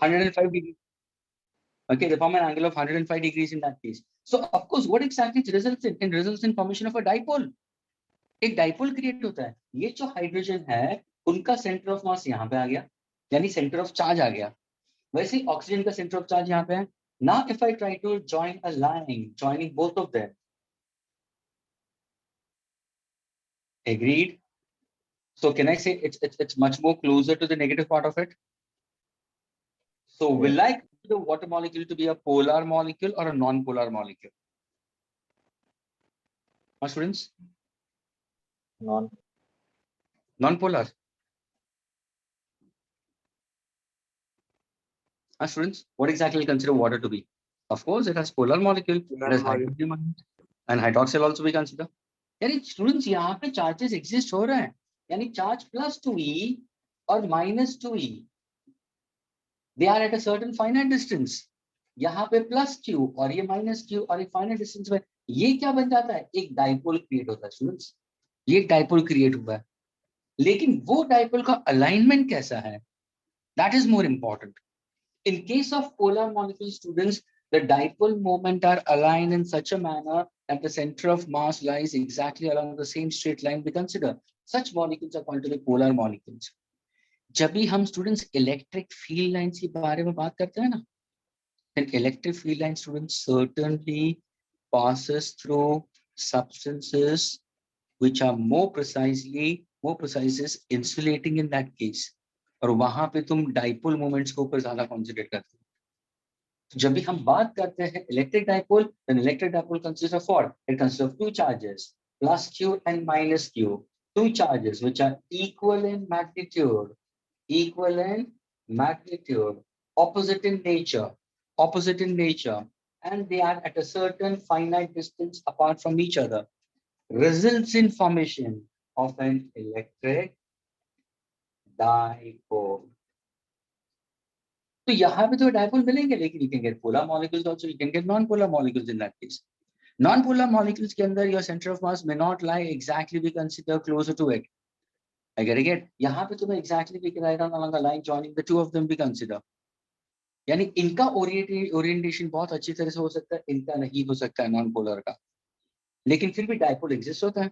105 degrees. Okay, they form an angle of 105 degrees in that case. So of course, what exactly it results in? It results in formation of a dipole. एक dipole create होता है. ये जो hydrogen है उनका centre of mass यहाँ पे आ गया, यानी सेंटर ऑफ चार्ज आ गया. वैसे ही ऑक्सीजन का सेंटर ऑफ चार्ज यहाँ पे है. Now if I try to join a line joining both of them, agreed? So can I say it's much more closer to the negative part of it? So Yes. will I consider the water molecule to be a polar molecule or a non-polar molecule? Students? Non-polar. Students, what exactly will consider water to be? Of course, it has polar molecule. It has hydrogen ions and hydroxyl also we consider. यानी students यहाँ पे charges exist हो रहे हैं. यानी charge plus 2e और minus 2e. They are at a certain finite distance. यहाँ पे plus q और ये minus q और एक finite distance में ये क्या बन जाता है? एक dipole create होता है students. ये एक dipole create हुआ है. लेकिन वो dipole का alignment कैसा है? That is more important. In case of polar molecule students, the dipole moment are aligned in such a manner that the center of mass lies exactly along the same straight line we consider. Such molecules are called to be polar molecules. जब भी हम students electric field lines के बारे में बात करते हैं ना, then electric field line students certainly passes through substances which are more precise is insulating in that case. और वहां पे तुम डाइपोल मोमेंट्स को ऊपर ज्यादा कॉन्सेंट्रेट करते हो. तो जब भी हम बात करते हैं electric dipole, then electric dipole consists of what? It consists of two charges, plus q and minus q. Two charges which are equal in magnitude, opposite in nature, and they are at a certain finite distance apart from each other, results in formation of an electric dipole. तो यहाँ पे तो dipole मिलेंगे, लेकिन you can get polar molecules also, you can get non-polar molecules in that case. Non-polar molecules के अंदर your center of mass may not lie exactly we consider closer to it. I get it. यहाँ पे तुम्हें exactly we can write down along a line joining the two of them we consider. यानी इनका orientation बहुत अच्छी तरह से हो सकता है, इनका नहीं हो सकता है non-polar का, लेकिन फिर भी डाइपोल एग्जिस्ट होता है.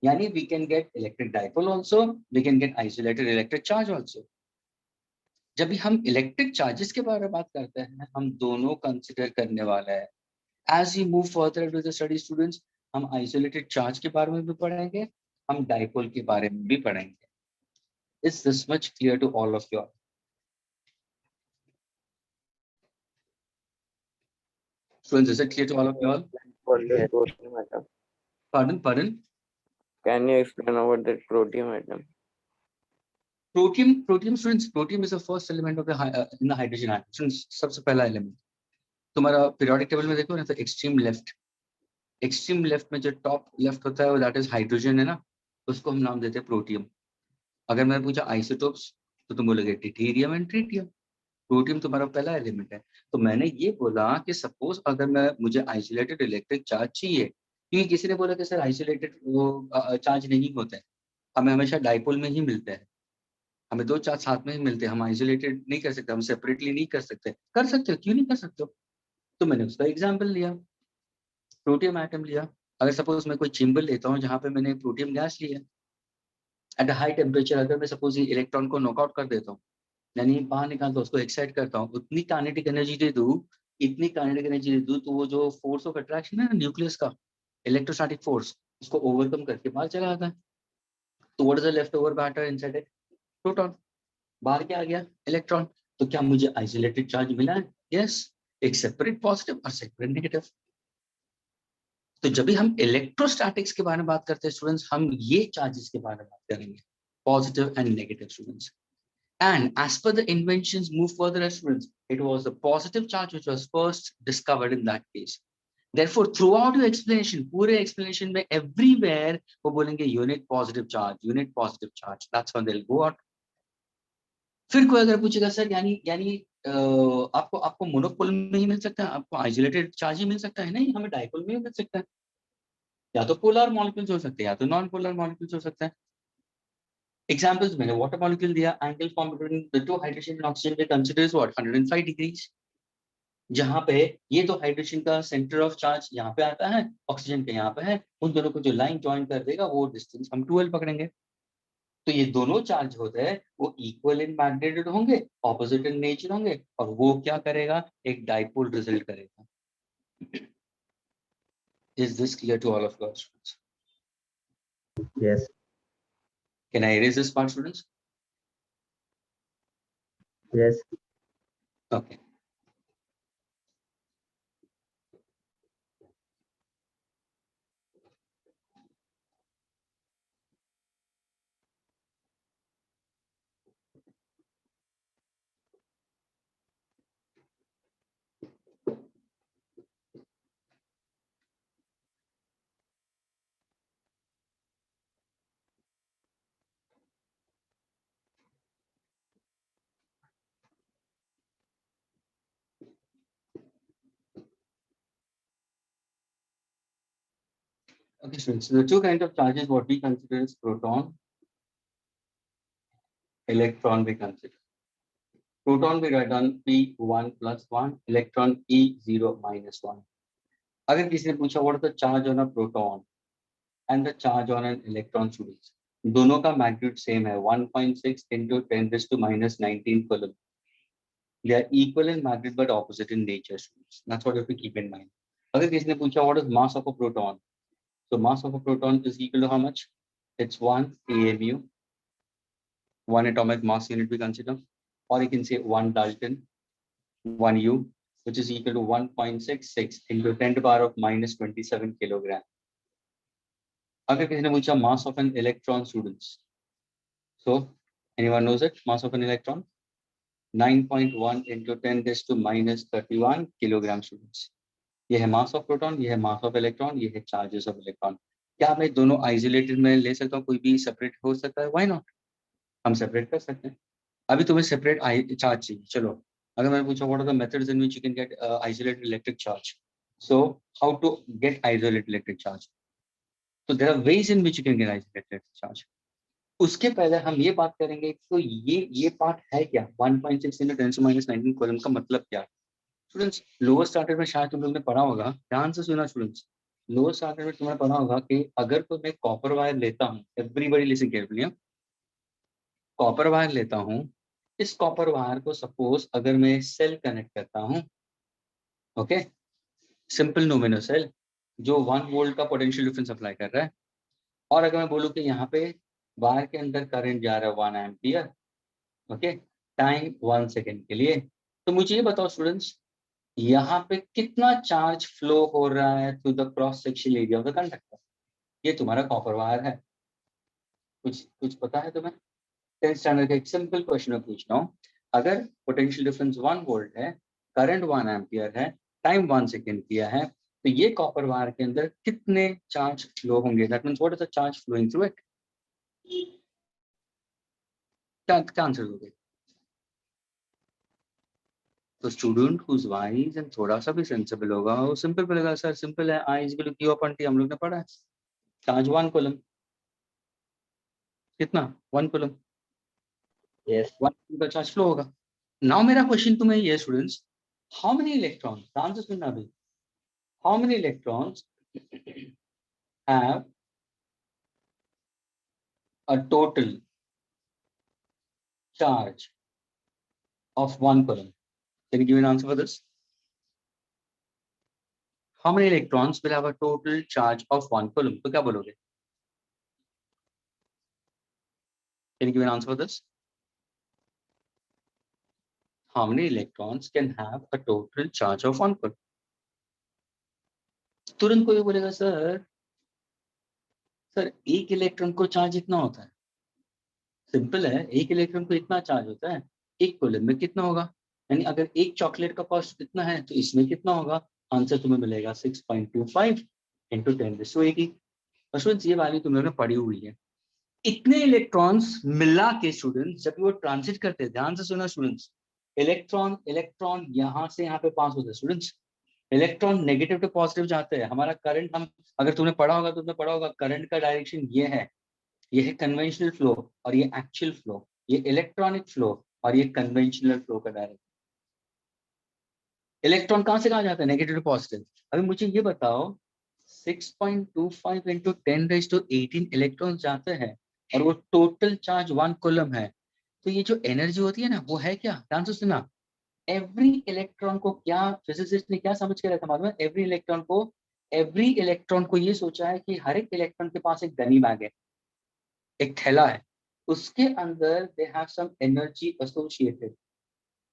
यानी we can get electric dipole also, we can get isolated electric charge also. जब भी हम इलेक्ट्रिक चार्जेस के बारे में बात करते हैं, हम दोनों कंसिडर करने वाला है. As we move further with the study students, हम isolated charge के बारे में भी पढ़ेंगे, हम डाइपोल के बारे में भी पढ़ेंगे. Is this much clear to all of you all? Students, is it clear to all of you all? Pardon? Can you explain about the protium atom? Protium students, protium is the first element of the in the hydrogen atom. Students, सबसे पहला element. तुम्हारा periodic table में देखो ना, तो extreme left में जो top left होता है, that is hydrogen है ना, उसको हम नाम देते हैं protium. अगर मैं पूछा isotopes, तो तुम बोलोगे deuterium and tritium. प्रोटियम तुम्हारा पहला एलिमेंट है. तो मैंने ये बोला कि सपोज अगर मुझे आइसोलेटेड इलेक्ट्रिक चार्ज चाहिए, क्योंकि किसी ने बोला कि सर आइसोलेटेड वो चार्ज नहीं होते हैं, हमें हमेशा डाइपोल में ही मिलते हैं, हमें दो चार्ज साथ में ही मिलते हैं, हम आइसोलेटेड नहीं कर सकते, हम सेपरेटली नहीं कर सकते हो, क्यों नहीं कर सकते हो? तो मैंने उसका एग्जाम्पल लिया, प्रोटियम एटम लिया. अगर सपोज मैं कोई चेम्बर लेता हूँ जहाँ पे मैंने प्रोटियम गैस लिया, एट हाई टेम्परेचर अगर मैं सपोज इलेक्ट्रॉन को नॉकआउट कर देता हूँ, यानी बाहर निकालता हूँ, उसको एक्साइट करता हूँ, उतनी काइनेटिक एनर्जी दे दूँ, तो वो जो फोर्स ऑफ अट्रैक्शन है ना न्यूक्लियस का, इलेक्ट्रोस्टैटिक फोर्स, उसको ओवरकम करके बाहर चला आता है. तो what is the left over matter inside it? Proton. बाहर क्या आ गया? इलेक्ट्रॉन. तो क्या मुझे आइसोलेटेड चार्ज मिला है? यस, एक सेपरेट पॉजिटिव और सेपरेट नेगेटिव. तो जब भी हम इलेक्ट्रोस्टैटिक्स के बारे में बात करते हैं स्टूडेंट्स, हम ये चार्जेस के बारे में बात करेंगे, positive and negative students. And as per the inventions move further as students, it was the positive charge which was first discovered in that case. Therefore, throughout your explanation, पूरे explanation में everywhere वो बोलेंगे unit positive charge. That's when they'll go out. फिर कोई अगर पूछेगा sir यानी आपको मोनोपोल में ही मिल सकता है, आपको आइसोलेटेड चार्ज ही मिल सकता है? नहीं, हमें डाइपोल में ही मिल सकता है. या तो पोलर मॉलिक्यूल्स हो सकते हैं, या तो नॉन पोलर मॉलिक्यूल्स हो सकते हैं. एग्जाम्पल्स मैंने वाटर मॉलिक्यूल दिया, angle form between the to hydrogen and oxygen पे कंसीडर्स व्हाट 105 डिग्रीज, जहां पे ये तो हाइड्रोजन का सेंटर ऑफ चार्ज यहाँ पे आता है, ऑक्सीजन के यहाँ पे है, उन दोनों को जो लाइन ज्वाइन कर देगा वो डिस्टेंस हम 12 पकड़ेंगे। तो ये दोनों चार्ज होते हैं वो इक्वल इन मैग्नीट्यूड होंगे, ऑपोजिट इन नेचर होंगे, और वो क्या करेगा, एक डाइपोल रिजल्ट करेगा। Is this clear to all of you students? Yes. Can I erase this part students? Yes. Okay, okay students, so the two kinds of charges what we consider is proton, electron we consider. Proton we write on P1 plus 1, electron E0 minus 1. अगर किसी ने पूछा what is the charge on a proton and the charge on an electron students, दोनों का magnitude same है 1.6 into 10 raised to minus 19 coulomb. They are equal in magnitude but opposite in nature students. That's what you have to keep in mind. अगर किसी ने पूछा what is mass of a proton, so mass of a proton is equal to how much? It's 1 AMU, 1 atomic mass unit we consider, or you can say 1 Dalton, 1 U, which is equal to 1.66 into 10 to the power of minus 27 kilogram. अगर किसी ने पूछा mass of an electron students, so anyone knows it? Mass of an electron 9.1 into 10 raised to minus 31 kilogram students. ये है mass of proton, ये है mass of electron, ये है charges of electron. क्या मैं दोनों isolated में ले सकता हूँ, कोई भी separate हो सकता है? Why not? हम separate कर सकते हैं। अभी तुम्हें separate charge चाहिए, चलो अगर मैंने पूछा what are the methods in which you can get isolated electric charge, so how to get isolated electric charge? So there are ways in which you can get isolated electric charge. उसके पहले हम ये बात करेंगे तो ये part है क्या, 1.6 into 10 to minus 19 कॉलम का मतलब क्या? स्टूडेंट्स लोअर स्टार्टर में शायद तुम लोग ने पढ़ा होगा, ध्यान से सुना स्टूडेंट्स, लोअर स्टार्टर में तुमने पढ़ा होगा कि अगर तो मैं कॉपर वायर लेता हूँ, everybody listen carefully, copper wire लेता हूँ, इस कॉपर वायर को सपोज अगर मैं सेल कनेक्ट करता हूँ, ओके, सिंपल नोमिनल सेल जो 1 वोल्ट का पोटेंशियल डिफरेंस अप्लाई कर रहा है, और अगर मैं बोलूँ कि यहाँ पे वायर के अंदर करंट जा रहा है 1 एम्पियर, ओके, टाइम 1 सेकेंड के लिए, तो मुझे ये बताओ स्टूडेंट्स यहाँ पे कितना चार्ज फ्लो हो रहा है through the cross section area of the conductor? ये तुम्हारा कॉपर वायर है, कुछ पता है तुम्हें? 10th स्टैंडर्ड का एक सिंपल क्वेश्चन में पूछ रहा हूँ, अगर पोटेंशियल डिफरेंस 1 वोल्ट है, करंट 1 एम्पियर है, टाइम 1 सेकेंड किया है, तो ये कॉपर वायर के अंदर कितने चार्ज फ्लो होंगे? That means what is the charge flowing through it? क्या आंसर दोगे? तो स्टूडेंट हुज वाइज एंड थोड़ा सा भी सेंसिबल होगा वो सिंपल बोलेगा सर सिंपल है, I is equal to Q upon T, हम लोग ने पढ़ा है, चार्ज 1 कूलम, कितना 1 कूलम, Yes. 1 कूलम का चार्ज फ्लो होगा। नाउ मेरा क्वेश्चन तुम्हें ये स्टूडेंट्स, हाउ मेनी इलेक्ट्रॉन्स, ध्यान से सुनना अभी, how many electrons have a total charge of 1 coulomb? Can you give an answer for this? How many electrons will have a total charge of 1 coulomb? तो क्या बोलोगे? Can you give an answer for this? How many electrons can have a total charge of 1 coulomb? तुरंत कोई बोलेगा sir एक electron को charge इतना होता है, सिंपल है, एक इलेक्ट्रॉन को इतना चार्ज होता है, एक कूलम में कितना होगा, यानी अगर एक चॉकलेट का कॉस्ट कितना है तो इसमें कितना होगा, आंसर तुम्हें मिलेगा 6.25 into 10⁻80। स्टूडेंट्स ये वाली तुम लोगों ने पढ़ी हुई है। इतने इलेक्ट्रॉन्स मिला के स्टूडेंट्स जब वो ट्रांजिट करते हैं, ध्यान से सुना स्टूडेंट्स, इलेक्ट्रॉन यहाँ से यहाँ पे पास होते हैं students, electron negative to positive जाते हैं, हमारा करंट, हम अगर तुमने पढ़ा होगा करंट का डायरेक्शन ये है, ये है कन्वेंशनल फ्लो और ये एक्चुअल फ्लो, ये इलेक्ट्रॉनिक फ्लो और ये कन्वेंशनल फ्लो का डायरेक्ट। इलेक्ट्रॉन कहां से कहां जाता है, नेगेटिव टू पॉजिटिव। अभी मुझे ये बताओ 6.25 इंटू 10⁻18 इलेक्ट्रॉन जाते हैं और वो टोटल चार्ज 1 कूलम है, तो ये जो एनर्जी होती है ना वो है क्या, ध्यान से सुना। एवरी इलेक्ट्रॉन को क्या फिजिसिस्ट ने क्या समझ के रखा मालूम है, एवरी इलेक्ट्रॉन को ये सोचा है कि हर एक इलेक्ट्रॉन के पास एक गनी बैग है, एक थैला है, उसके अंदर they have some energy associated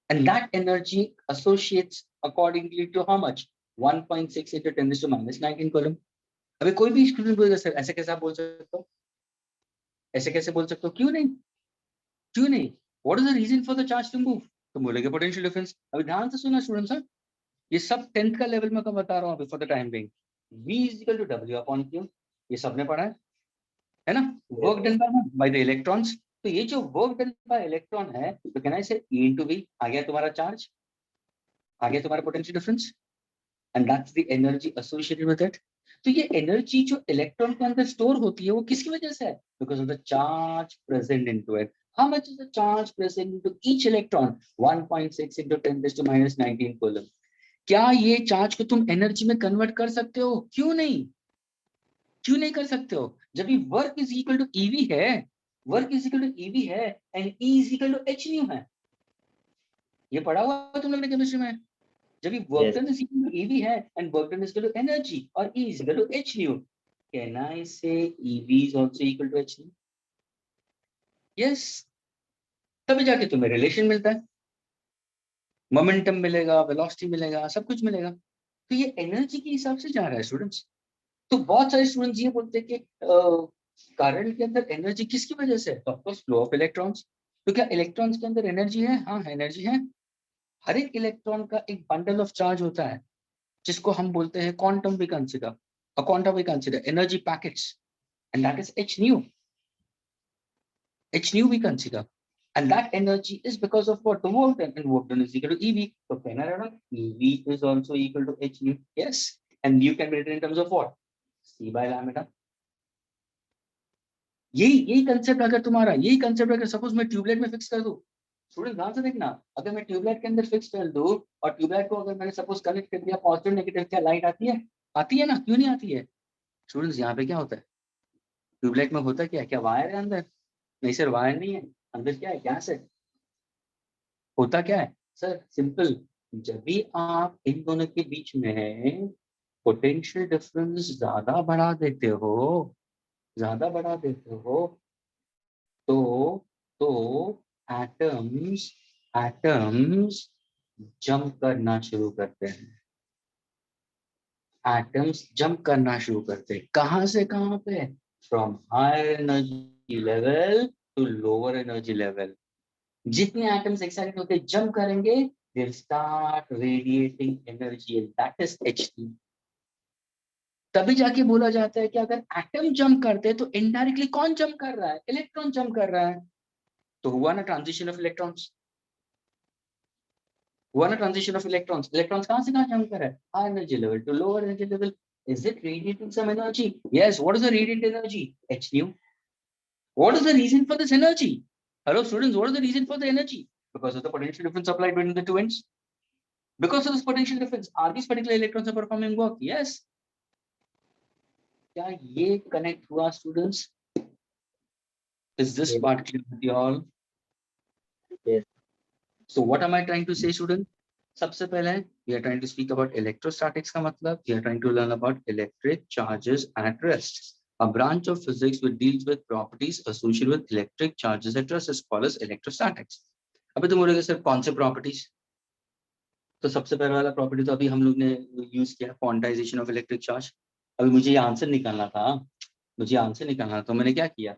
and that energy associates accordingly to how much 1.6 into 10⁻⁻19 coulomb। अबे कोई भी स्टूडेंट बोलेगा सर ऐसे कैसे आप बोल सकते हो, ऐसे कैसे बोल सकते हो, क्यों नहीं, क्यों नहीं, what is the reason for the charge to move, तो बोलेंगे पोटेंशियल डिफरेंस। अभी ध्यान से सुना स्टूडेंट्स, ये सब 10th का लेवल में बता रहा हूँ for the time being. V is equal to W upon Q, ये सबने पढ़ा है ना, work done by the electrons. तो ये जो वर्क डन बाय इलेक्ट्रॉन है, तो कहना है E into V, आ गया तुम्हारा चार्ज, आ गया तुम्हारा potential difference, and that's the energy associated with it. तो ये एनर्जी जो इलेक्ट्रॉन के अंदर स्टोर होती है वो किसकी वजह से है, because of the charge present into it. How much is the charge present into each electron, 1.6 into 10⁻19 coulomb. क्या ये चार्ज को तुम एनर्जी में कन्वर्ट कर सकते हो, क्यों नहीं, क्यों नहीं कर सकते हो, जब ये work is equal to EV है, work is equal to EV है and E is equal to H nu है, ये पढ़ा हुआ तुम लोगों ने केमिस्ट्री में। जब ये work done is equal to EV है and work done is equal to energy और E is equal to H nu, can I say EV is also equal to H nu, yes, तभी जाके तुम्हें relation मिलता है, momentum मिलेगा, velocity मिलेगा, सब कुछ मिलेगा। तो ये एनर्जी के हिसाब से जा रहा है स्टूडेंट्स। तो बहुत सारे स्टूडेंट्स ये बोलते हैं कि करंट के अंदर एनर्जी किसकी वजह से है, तो of course flow of electrons. तो क्या इलेक्ट्रॉन्स के अंदर एनर्जी है, हाँ एनर्जी है। हर एक इलेक्ट्रॉन का एक बंडल ऑफ चार्ज होता है जिसको हम बोलते हैं quantum we consider, a quantum we consider energy packets, and that is H nu, H nu we consider, and that energy is because of what, the work done, and work done is equal to EV. So can I write EV is also equal to h nu, yes, and you can write it in terms of what, C by lambda। यही concept अगर तुम्हारा, यही concept अगर suppose मैं tubelight में fix कर दूं, student ध्यान से देखना, अगर मैं ट्यूबलाइट के अंदर फिक्स कर दूं और ट्यूबलाइट को अगर मैंने सपोज कनेक्ट कर दिया पॉजिटिव नेगेटिव, क्या लाइट आती है, आती है ना, क्यों नहीं आती है स्टूडेंट्स। यहाँ पे क्या होता है, ट्यूबलाइट में होता क्या है, क्या वायर है अंदर, नहीं सर वायर नहीं है, अंदर क्या है, गैस है, होता क्या है सर, सिंपल, जब भी आप इन दोनों के बीच में पोटेंशियल डिफरेंस ज्यादा बढ़ा देते हो, ज्यादा बढ़ा देते हो, तो एटम्स एटम्स जंप करना शुरू करते हैं, एटम्स जंप करना शुरू करते हैं, कहां से कहां पे, from higher energy level to lower energy level. जितने एटम्स एक्साइटेड होते जंप करेंगे, they will start radiating energy, and that is H2। तभी जाके बोला जाता है कि अगर एटम जंप करते हैं तो इनडायरेक्टली कौन जंप कर रहा है, इलेक्ट्रॉन जंप कर रहा है। तो हुआ ना ट्रांजिशन ऑफ इलेक्ट्रॉन्स, हुआ ना ट्रांजिशन ऑफ इलेक्ट्रॉन्स, इलेक्ट्रॉन्स कहां से कहां जंप कर रहा है, high energy level to lower energy level. Is it radiating some energy, yes, what is the radiant energy, H nu। What is the reason for this energy, hello students, what is the reason for the energy, because of the potential difference applied between the two ends. Because of this potential difference, are these particular electrons are performing work? Yes. क्या ये connect हुआ students? Is this Yes. part clear with you all? Yes. So what am I trying to say, student? सबसे पहले we are trying to speak about electrostatics का मतलब we are trying to learn about electric charges at rest. A branch of physics which deals with properties associated with electric charges at rest is called as electrostatics. अभी तुम बोलोगे sir कौन से properties? तो सबसे पहले वाला प्रॉपर्टी तो अभी हम लोग ने यूज किया, क्वांटाइजेशन ऑफ इलेक्ट्रिक चार्ज। अभी मुझे ये आंसर निकालना था, मुझे आंसर निकालना था, तो मैंने क्या किया,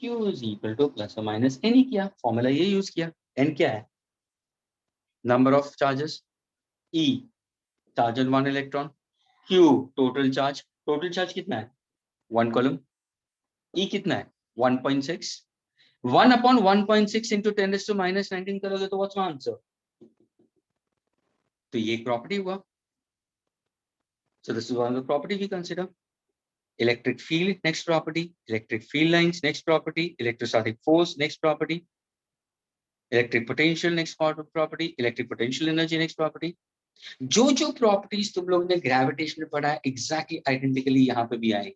Q is equal two plus और माइनस एन ही किया, फॉर्मूला ये यूज किया। एन क्या है, number of charges, E charge on one electron, Q total charge कितना है 1 कूलम, ई कितना है 1.6, 1 अपॉन 1.6 इंटू 10⁻⁻19 करोगे तो व्हाट्स माय आंसर। तो ये एक प्रॉपर्टी हुआ। So this is one of the property we consider. Electric field, next property. Electric field lines, next property. Electrostatic force, next property. Electric potential, next property. Electric potential energy, next property. जो properties तुम लोगों ने gravitation में पढ़ा है exactly identically यहाँ पे भी आए.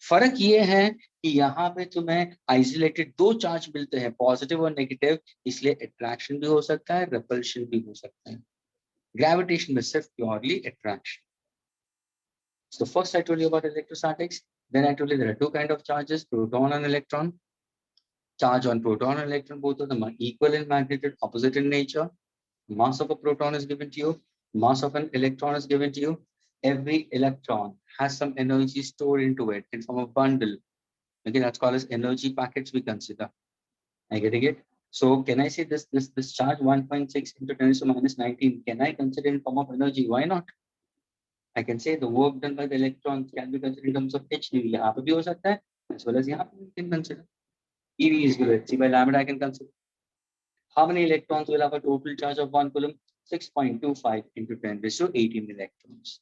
फर्क ये है कि यहाँ पे तुम्हें आइसोलेटेड दो चार्ज मिलते हैं, पॉजिटिव और नेगेटिव, इसलिए अट्रैक्शन भी हो सकता है, रिपल्शन भी हो सकता है. ग्रेविटेशन में सिर्फ purely attraction. So first I told you about electrostatics, then I told you there are two kinds of charges, proton and electron. Charge on proton and electron, both of them are equal in magnitude, opposite in nature. Mass of a proton is given to you, mass of an electron is given to you. Every electron has some energy stored into it in form of bundle. Okay, that's called as energy packets we consider. Are you getting it? So can I say this charge 1.6 into 10 to the minus 19, can I consider in form of energy? Why not? I can say the work done by the electrons can be considered in terms of h nu. यहाँ पे भी हो सकता है, as well as यहाँ पे we can consider. EV is equal to hc by lambda I can consider. How many electrons will have a total charge of 1 coulomb? 6.25 into 10 raised to 18 electrons.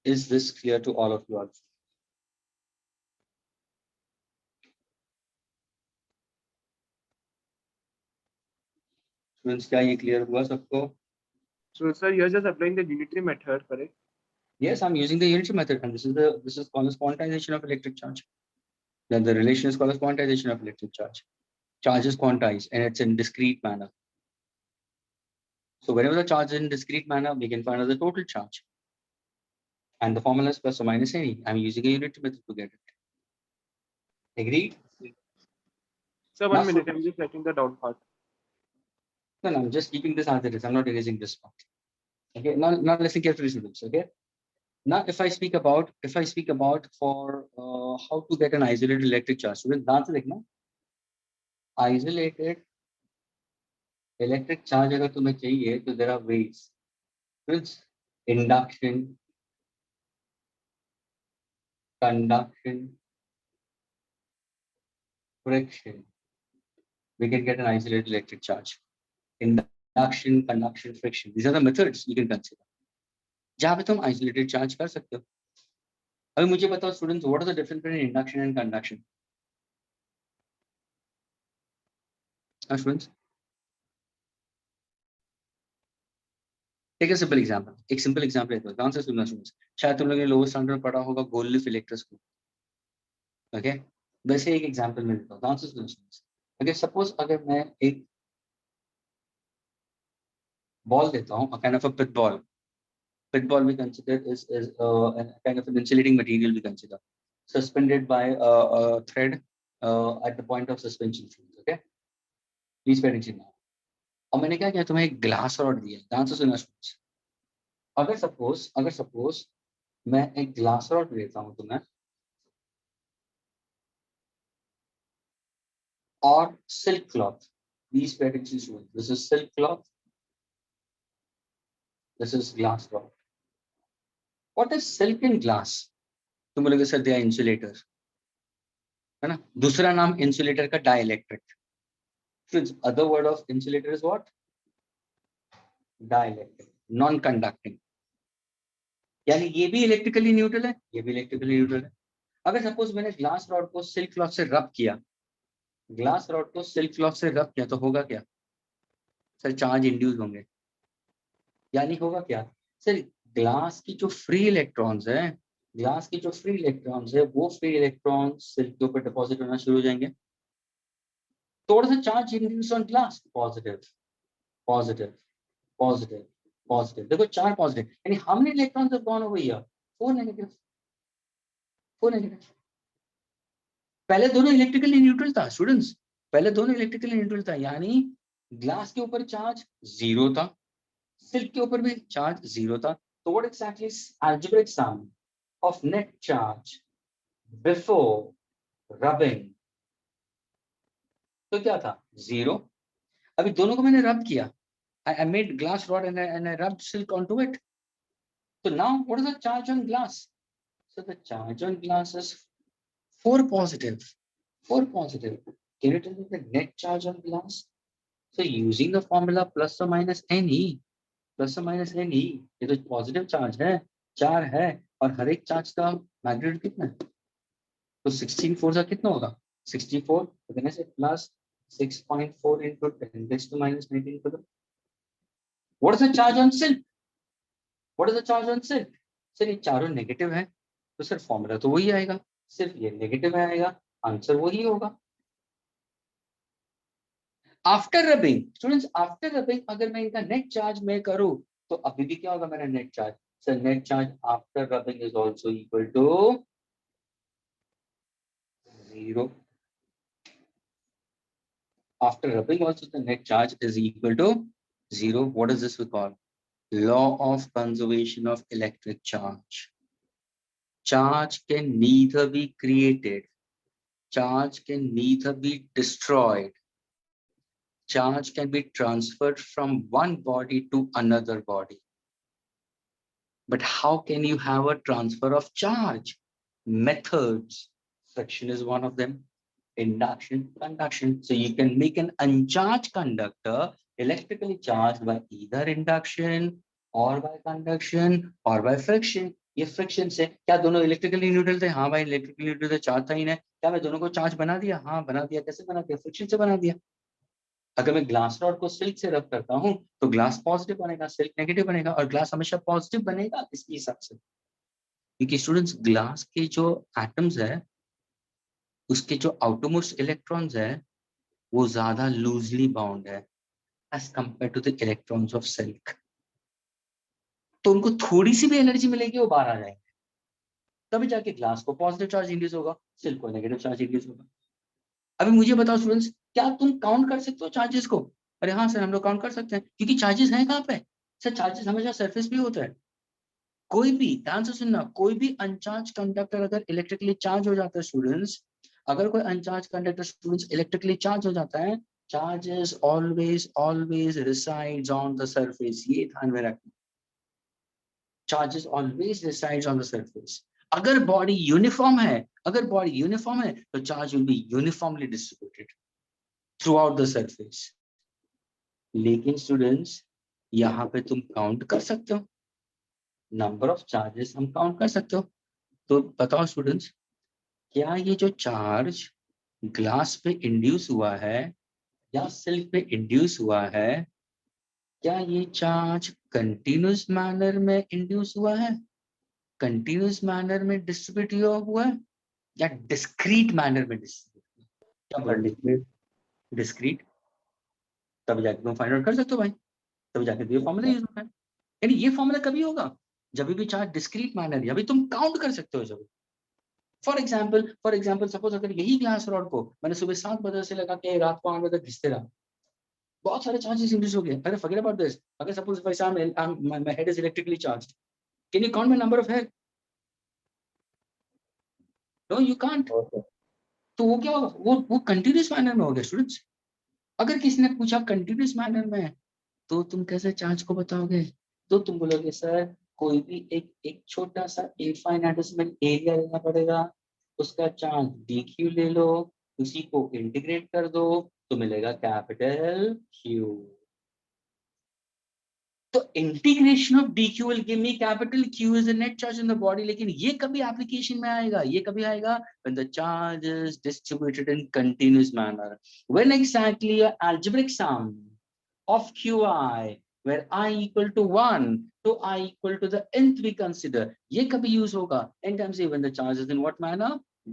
Is this clear to all of you all? Students, क्या ये clear हुआ सबको? So sir, you're just applying the unitary method, correct? Yes, I'm using the unitary method, and this is called as quantization of electric charge. Then the relation is called as quantization of electric charge. Charge is quantized and it's in discrete manner. So whenever the charge is in discrete manner, we can find out the total charge. And the formula is plus or minus any. I'm using a unitary method to get it. Agreed? Sir, Now, one minute, I'm just writing the down part. No, I'm just keeping this as it is. I'm not erasing this part. Okay, now listen carefully, students. Okay. Now, if I speak about for how to get an isolated electric charge, students, ध्यान से देखना. Isolated electric charge अगर तुम्हें चाहिए तो there are ways. Students, induction, conduction, friction. We can get an isolated electric charge. Induction, conduction, friction. These are the methods you can consider. जहाँ पे तुम isolated charge कर सकते हो. अभी मुझे बताओ students, what is the difference between induction and conduction? Students, take a simple example. एक simple example लेते हैं. ध्यान से सुनना students. शायद तुम लोगों ने lower standard में पढ़ा होगा गोल्फ इलेक्ट्रोस्कोप. Okay? वैसे एक example में देता हूँ. ध्यान से सुनना students. Okay, suppose अगर मैं एक ball देता हूँ, a kind of a pith ball. Pith ball we consider is a kind of an insulating material we consider, suspended by a thread at the point of suspension field. Okay, please pay attention now. और मैंने क्या किया, तुम्हें एक glass rod दिया. ध्यान से सुना स्टूडेंट्स. अगर सपोज मैं एक ग्लास रॉड देता हूँ तुम्हें और silk cloth. Please pay attention students. This is silk cloth. This is glass rod. What is silk and glass? तुम बोलोगे सर दे आर इंसुलेटर, है ना. दूसरा नाम इंसुलेटर का dielectric. Other word of insulator is what? Dielectric, non-conducting. यानी ये भी इलेक्ट्रिकली न्यूट्रल है, ये भी इलेक्ट्रिकली न्यूट्रल है. अगर सपोज मैंने ग्लास रॉड को सिल्क क्लॉथ से रब किया, ग्लास रॉड को सिल्क क्लॉथ से रब किया तो होगा क्या सर? चार्ज इंड्यूस होंगे. यानी होगा क्या सर? ग्लास की जो फ्री इलेक्ट्रॉन्स है, वो फ्री इलेक्ट्रॉन सिल्क के ऊपर डिपॉजिट होना शुरू हो जाएंगे. थोड़ा सा charge induce on glass, positive positive positive positive. देखो 4 पॉजिटिव, यानी how many electrons have gone over here? 4 negative. पहले दोनों इलेक्ट्रिकली न्यूट्रल था स्टूडेंट्स, पहले दोनों इलेक्ट्रिकली न्यूट्रल था. यानी ग्लास के ऊपर चार्ज 0 था, सिल्क के ऊपर भी चार्ज 0 था. तो what exactly is algebraic sum of net charge before rubbing? तो क्या था? 0. अभी दोनों को मैंने रब किया. I made glass rod and I rubbed silk onto it. So now what is the charge on glass? So the charge on glass is 4 positive. 4 positive. Can you tell me the net charge on glass? So using the formula plus or minus Ne, ये तो positive charge है, 4 है, और हर एक charge का magnitude कितना है, तो 16 फोर का कितना होगा 64, तो कहने से plus 6.4 into 10 raised to minus 19 to the, what is the charge on silk, what is the charge on silk? Sir ये चारों नेगेटिव है, तो सर फॉर्मूला तो वही आएगा, सिर्फ ये नेगेटिव आएगा, आंसर वही होगा। After rubbing students, after rubbing अगर मैं इनका नेट चार्ज में करूं तो अभी भी क्या होगा मेरा net charge, sir net charge after rubbing is also equal to 0। After rubbing also the net charge is equal to 0. What is this we call? Law of conservation of electric charge. Charge can neither be created, charge can neither be destroyed, charge can be transferred from one body to another body. But how can you have a transfer of charge? Methods. Friction is one of them. Induction, conduction. So you can make an uncharged conductor electrically charged by either induction or by conduction or by friction. ये friction से क्या दोनों electrically neutral थे, हाँ भाई electrically neutral थे, charge था ही नहीं, क्या मैं दोनों को चार्ज बना दिया, हाँ बना दिया, कैसे बना दिया, फ्रिक्शन से बना दिया। अगर मैं ग्लास रॉड को सिल्क से रब करता हूँ तो ग्लास पॉजिटिव बनेगा, सिल्क नेगेटिव बनेगा, और ग्लास हमेशा पॉजिटिव बनेगा इसके हिसाब से, क्योंकि स्टूडेंट्स ग्लास के जो एटम्स है उसके जो आउटरमोस्ट इलेक्ट्रॉन्स है वो ज्यादा लूजली बाउंड है as compare to the electrons of silk, तो उनको थोड़ी सी भी एनर्जी मिलेगी वो बाहर आ जाएंगे, तभी जाके ग्लास को पॉजिटिव चार्ज इंड्यूस होगा, सिल्क को नेगेटिव चार्ज इंड्यूस होगा। अभी मुझे बताओ स्टूडेंट्स, क्या तुम काउंट कर सकते हो चार्जेस को? अरे हाँ सर हम लोग काउंट कर सकते हैं, क्योंकि चार्जेस हैं कहाँ पे, सर चार्जेस हमेशा सरफेस पे होता है। कोई भी ध्यान से सुनना, कोई भी अनचार्ज कंडक्टर अगर इलेक्ट्रिकली चार्ज हो जाता है स्टूडेंट्स, अगर कोई अनचार्ज कंडक्टर स्टूडेंट्स इलेक्ट्रिकली चार्ज हो जाता है, charges always always resides on the surface, ये ध्यान में रखना, charges always resides on the surface. अगर बॉडी यूनिफॉर्म है, अगर बॉडी यूनिफॉर्म है तो charge will be uniformly distributed through out the surface. लेकिन स्टूडेंट्स यहाँ पे तुम काउंट कर सकते हो, नंबर ऑफ चार्जेस हम काउंट कर सकते हो, तो बताओ स्टूडेंट्स, क्या ये जो चार्ज ग्लास पे इंड्यूस हुआ है या सिल्क पे इंड्यूस हुआ है, क्या ये चार्ज कंटिन्यूस मैनर में इंड्यूस हुआ है, कंटिन्यूस मैनर में डिस्ट्रीब्यूट हुआ है, या डिस्क्रीट मैनर में डिस्ट्रीब्यूट, क्या बोलते, डिस्क्रीट, तब जाके तुम फाइंड आउट कर सकते हो भाई, तब जाके ये फॉर्मूला यूज होता है। यानी ये फॉर्मूला कभी होगा जब भी चार्ज डिस्क्रीट मैनर, या भी तुम काउंट कर सकते हो जब, फॉर एग्जाम्पल सपोज अगर यही ग्लास रॉड को मैंने सुबह 7 बजे से लगा के रात को 8 बजे तक घिसते रहा, बहुत सारे चार्जेस इंड्यूस हो गए, अरे फॉरगेट अबाउट दिस, अगर सपोज इफ आई से my head is electrically charged, can you count my number of hair? No you can't। Okay. तो वो क्या होगा, वो कंटिन्यूस मैनर में हो गया स्टूडेंट्स। अगर किसी ने पूछा कंटिन्यूस मैनर में है तो तुम कैसे चार्ज को बताओगे, तो तुम बोलोगे सर कोई भी एक छोटा सा इनफाइनाइटेसिमल एरिया लेना पड़ेगा, उसका चार्ज dq ले लो, उसी को इंटीग्रेट कर दो तो मिलेगा कैपिटल Q। तो integration of dq will give me capital Q is the net charge in the body। लेकिन ये कभी एप्लीकेशन में आएगा, ये कभी आएगा when the charge is distributed in continuous manner, when exactly a algebraic sum of qi where I equal to 1 to I equal to the nth we consider, ये कभी यूज होगा n times a when the charge is in what manner,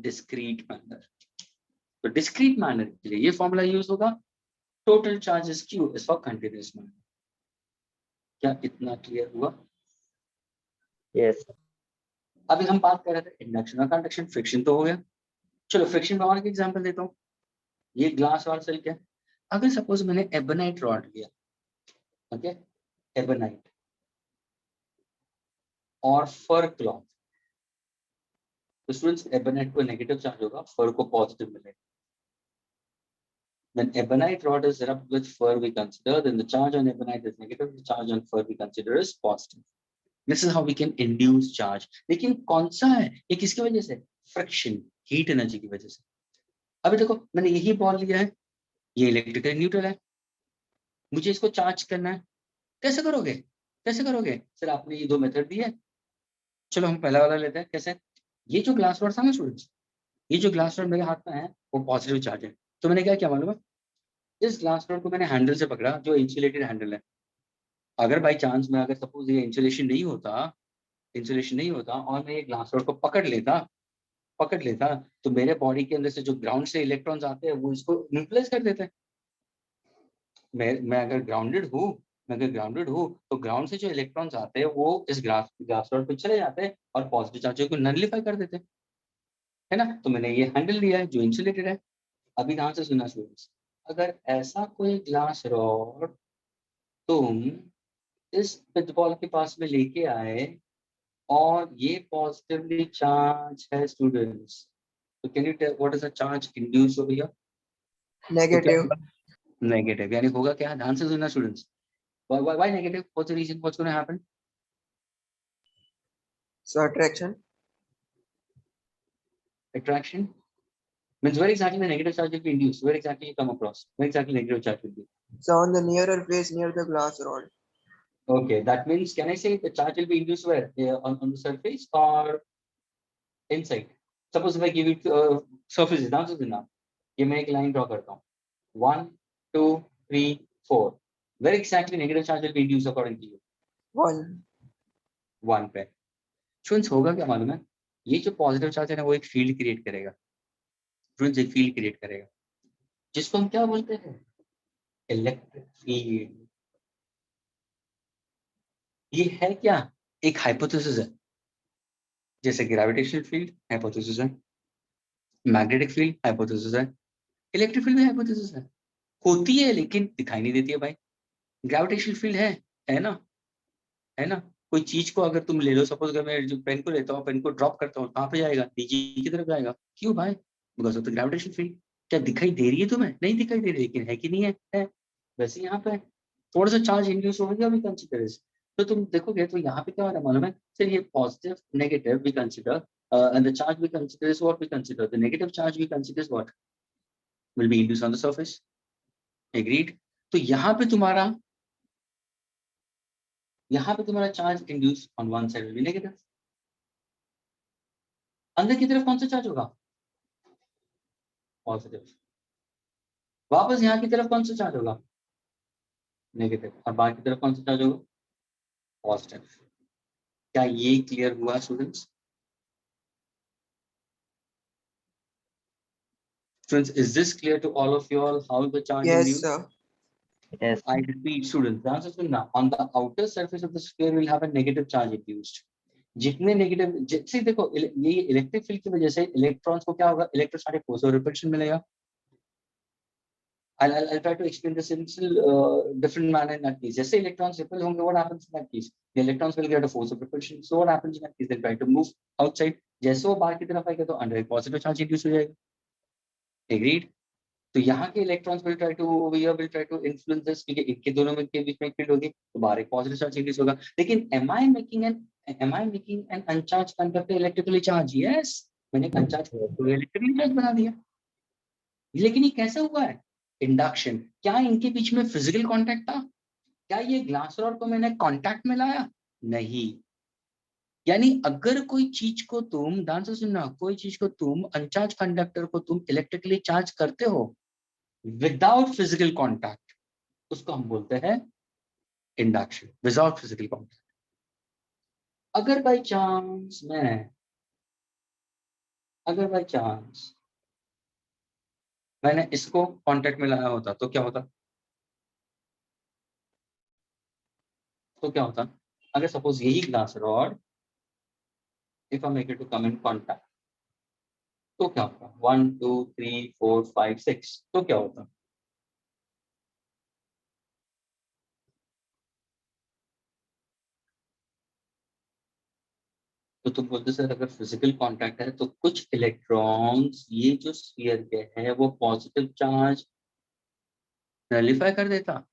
discrete manner। तो discrete manner के लिए ये formula use होगा, total charges q is for continuous manner। क्या इतना क्लियर हुआ? Yes. अभी हम बात कर रहे थे इंडक्शन और कंडक्शन, फ्रिक्शन तो हो गया, चलो फ्रिक्शन का और एक एग्जांपल देता हूँ। ये ग्लास और सिल्क है, अगर सपोज मैंने एबोनाइट रॉड लिया, ओके, एबोनाइट और फर क्लॉथ, तो स्टूडेंट्स एबोनाइट को नेगेटिव चार्ज होगा, फर को पॉजिटिव मिलेगा। When ebonite rod is rubbed with fur we consider, then the charge on ebonite is negative, the charge on fur we consider is positive। This is how we can induce charge। लेकिन कौन सा है ये, किसकी वजह से, friction, heat energy की वजह से। अभी देखो मैंने यही बॉल लिया है, ये इलेक्ट्रिकल न्यूट्रल है, मुझे इसको चार्ज करना है, कैसे करोगे, कैसे करोगे सर, आपने ये दो मेथड दिए, चलो हम पहला वाला लेते हैं, कैसे, ये जो ग्लास रॉड था ना स्टूडेंट्स, ये जो ग्लास रॉड मेरे हाथ में है वो पॉजिटिव चार्ज है। तो मैंने क्या किया मालूम है, इस ग्लास रॉड को मैंने हैंडल से पकड़ा, जो इंसुलेटेड हैंडल है। अगर बाई चांस में, अगर सपोज ये इंसुलेशन नहीं होता और मैं ये ग्लास रॉड को पकड़ लेता, तो मेरे बॉडी के अंदर से जो ग्राउंड से इलेक्ट्रॉन्स आते हैं वो इसको न्यूट्रलाइज कर देते हैं। मैं अगर ग्राउंडेड हूँ तो ग्राउंड से जो इलेक्ट्रॉन्स आते हैं वो इस ग्लास रॉड पे चले जाते हैं और पॉजिटिव चार्ज को नलिफाई कर देते हैं, है ना। तो मैंने ये हैंडल लिया है जो इंसुलेटेड है। अभी ध्यान से सुनना स्टूडेंट्स, अगर ऐसा कोई ग्लास रॉड तुम इस पिटबॉल के पास में लेके आए और ये पॉजिटिवली चार्ज है स्टूडेंट्स, तो can you tell what is the charge induce over here? Negative. Negative, यानी होगा क्या, ध्यान से सुनना students. why negative? What's the reason? What's going to happen? So attraction. Attraction means where exactly the negative charge will be induced, where exactly you come across, where exactly negative charge will be. So on the nearer face near the glass rod. Okay, that means can I say the charge will be induced where? On the surface or inside? Suppose if I give it surface, ध्यान से सुनना, ये मैं एक line draw करता हूँ, 1 2 3 4, where exactly negative charge will be induced according to you? 1 पे। Students होगा क्या मालूम है, ये जो पॉजिटिव चार्ज है ना वो एक फील्ड क्रिएट करेगा, स्टूडेंट्स एक फील्ड क्रिएट करेगा जिसको हम क्या बोलते हैं, इलेक्ट्रिक फील्ड। ये है क्या, एक हाइपोथेसिस है, जैसे ग्रेविटेशनल फील्ड हाइपोथेसिस है, मैग्नेटिक फील्ड हाइपोथेसिस है, इलेक्ट्रिक फील्ड भी हाइपोथेसिस है, होती है लेकिन दिखाई नहीं देती है भाई। ग्रेविटेशनल फील्ड है ना, है ना। कोई चीज को अगर तुम ले लो, सपोज अगर मैं जो पेन को लेता हूँ, पेन को ड्रॉप करता हूँ, कहाँ पे जाएगा, नीचे की तरफ जाएगा। क्यों भाई, because of the gravitational field. क्या दिखाई दे रही है तुम्हें? नहीं दिखाई दे रही, लेकिन है कि नहीं है। वैसे यहाँ पे थोड़ा सा चार्ज इंड्यूस हो गया, वी कंसीडर इट। तो तुम देखोगे तो यहाँ पे क्या हो रहा है मालूम है, सर ये positive negative we consider and the charge we consider is what we consider, the negative charge we consider is what will be induce on the surface. Agreed. तो यहाँ पे तुम्हारा charge induce on one side will be negative. अंदर की तरफ कौन सा charge होगा, पॉजिटिव। वापस यहाँ की तरफ कौन सा चार्ज होगा, नेगेटिव। और बाहर की तरफ कौन सा चार्ज होगा, पॉजिटिव। क्या ये क्लियर हुआ students? Students, is this clear to all of you all how the charge Yes, induced? sir. Yes. I repeat, students, ध्यान से सुनना, on the outer surface of the sphere will have a negative charge induced. जितने negative, जैसे देखो ये electric field की वजह से इलेक्ट्रॉन्स को क्या होगा, इलेक्ट्रोस्टैटिक फोर्स और रिपल्शन मिलेगा। I'll try to explain this in different manner in that case. जैसे इलेक्ट्रॉन्स रिपल होंगे, what happens in that case? The electrons will get a force of repulsion. So what happens in that case? They'll try to move outside. जैसे वो बाहर की तरफ आएगा तो अंदर एक पॉजिटिव चार्ज इंड्यूस हो जाएगा। Agreed? तो यहाँ के electrons will try to influence this, क्योंकि इनके दोनों में के बीच में एक फील्ड होगी, तो बाहर एक पॉजिटिव चार्ज इंड्यूस होगा। लेकिन am I making an uncharged conductor electrically charged? Yes, मैंने एक uncharged conductor को electrically charged बना दिया। लेकिन ये कैसे हुआ है, इंडक्शन। क्या इनके बीच में फिजिकल कांटेक्ट था? क्या ये ग्लास रॉड को मैंने कांटेक्ट में लाया? नहीं। यानी अगर कोई चीज को तुम, ध्यान से सुनना, कोई चीज को तुम अनचार्ज कंडक्टर को तुम इलेक्ट्रिकली चार्ज करते हो विदाउट फिजिकल कांटेक्ट, उसको हम बोलते हैं इंडक्शन, विदाउट फिजिकल कांटेक्ट। अगर बाय चांस मैंने इसको कांटेक्ट में लाया होता तो क्या होता, अगर सपोज यही glass rod if I make it to come in contact, तो क्या होता, 1 2 3 4 5 6, तो क्या होता, तो तुम बोलते सर अगर फिजिकल कांटेक्ट है तो कुछ इलेक्ट्रॉन्स ये जो स्फीयर के हैं वो पॉजिटिव चार्ज नलिफाई कर देता।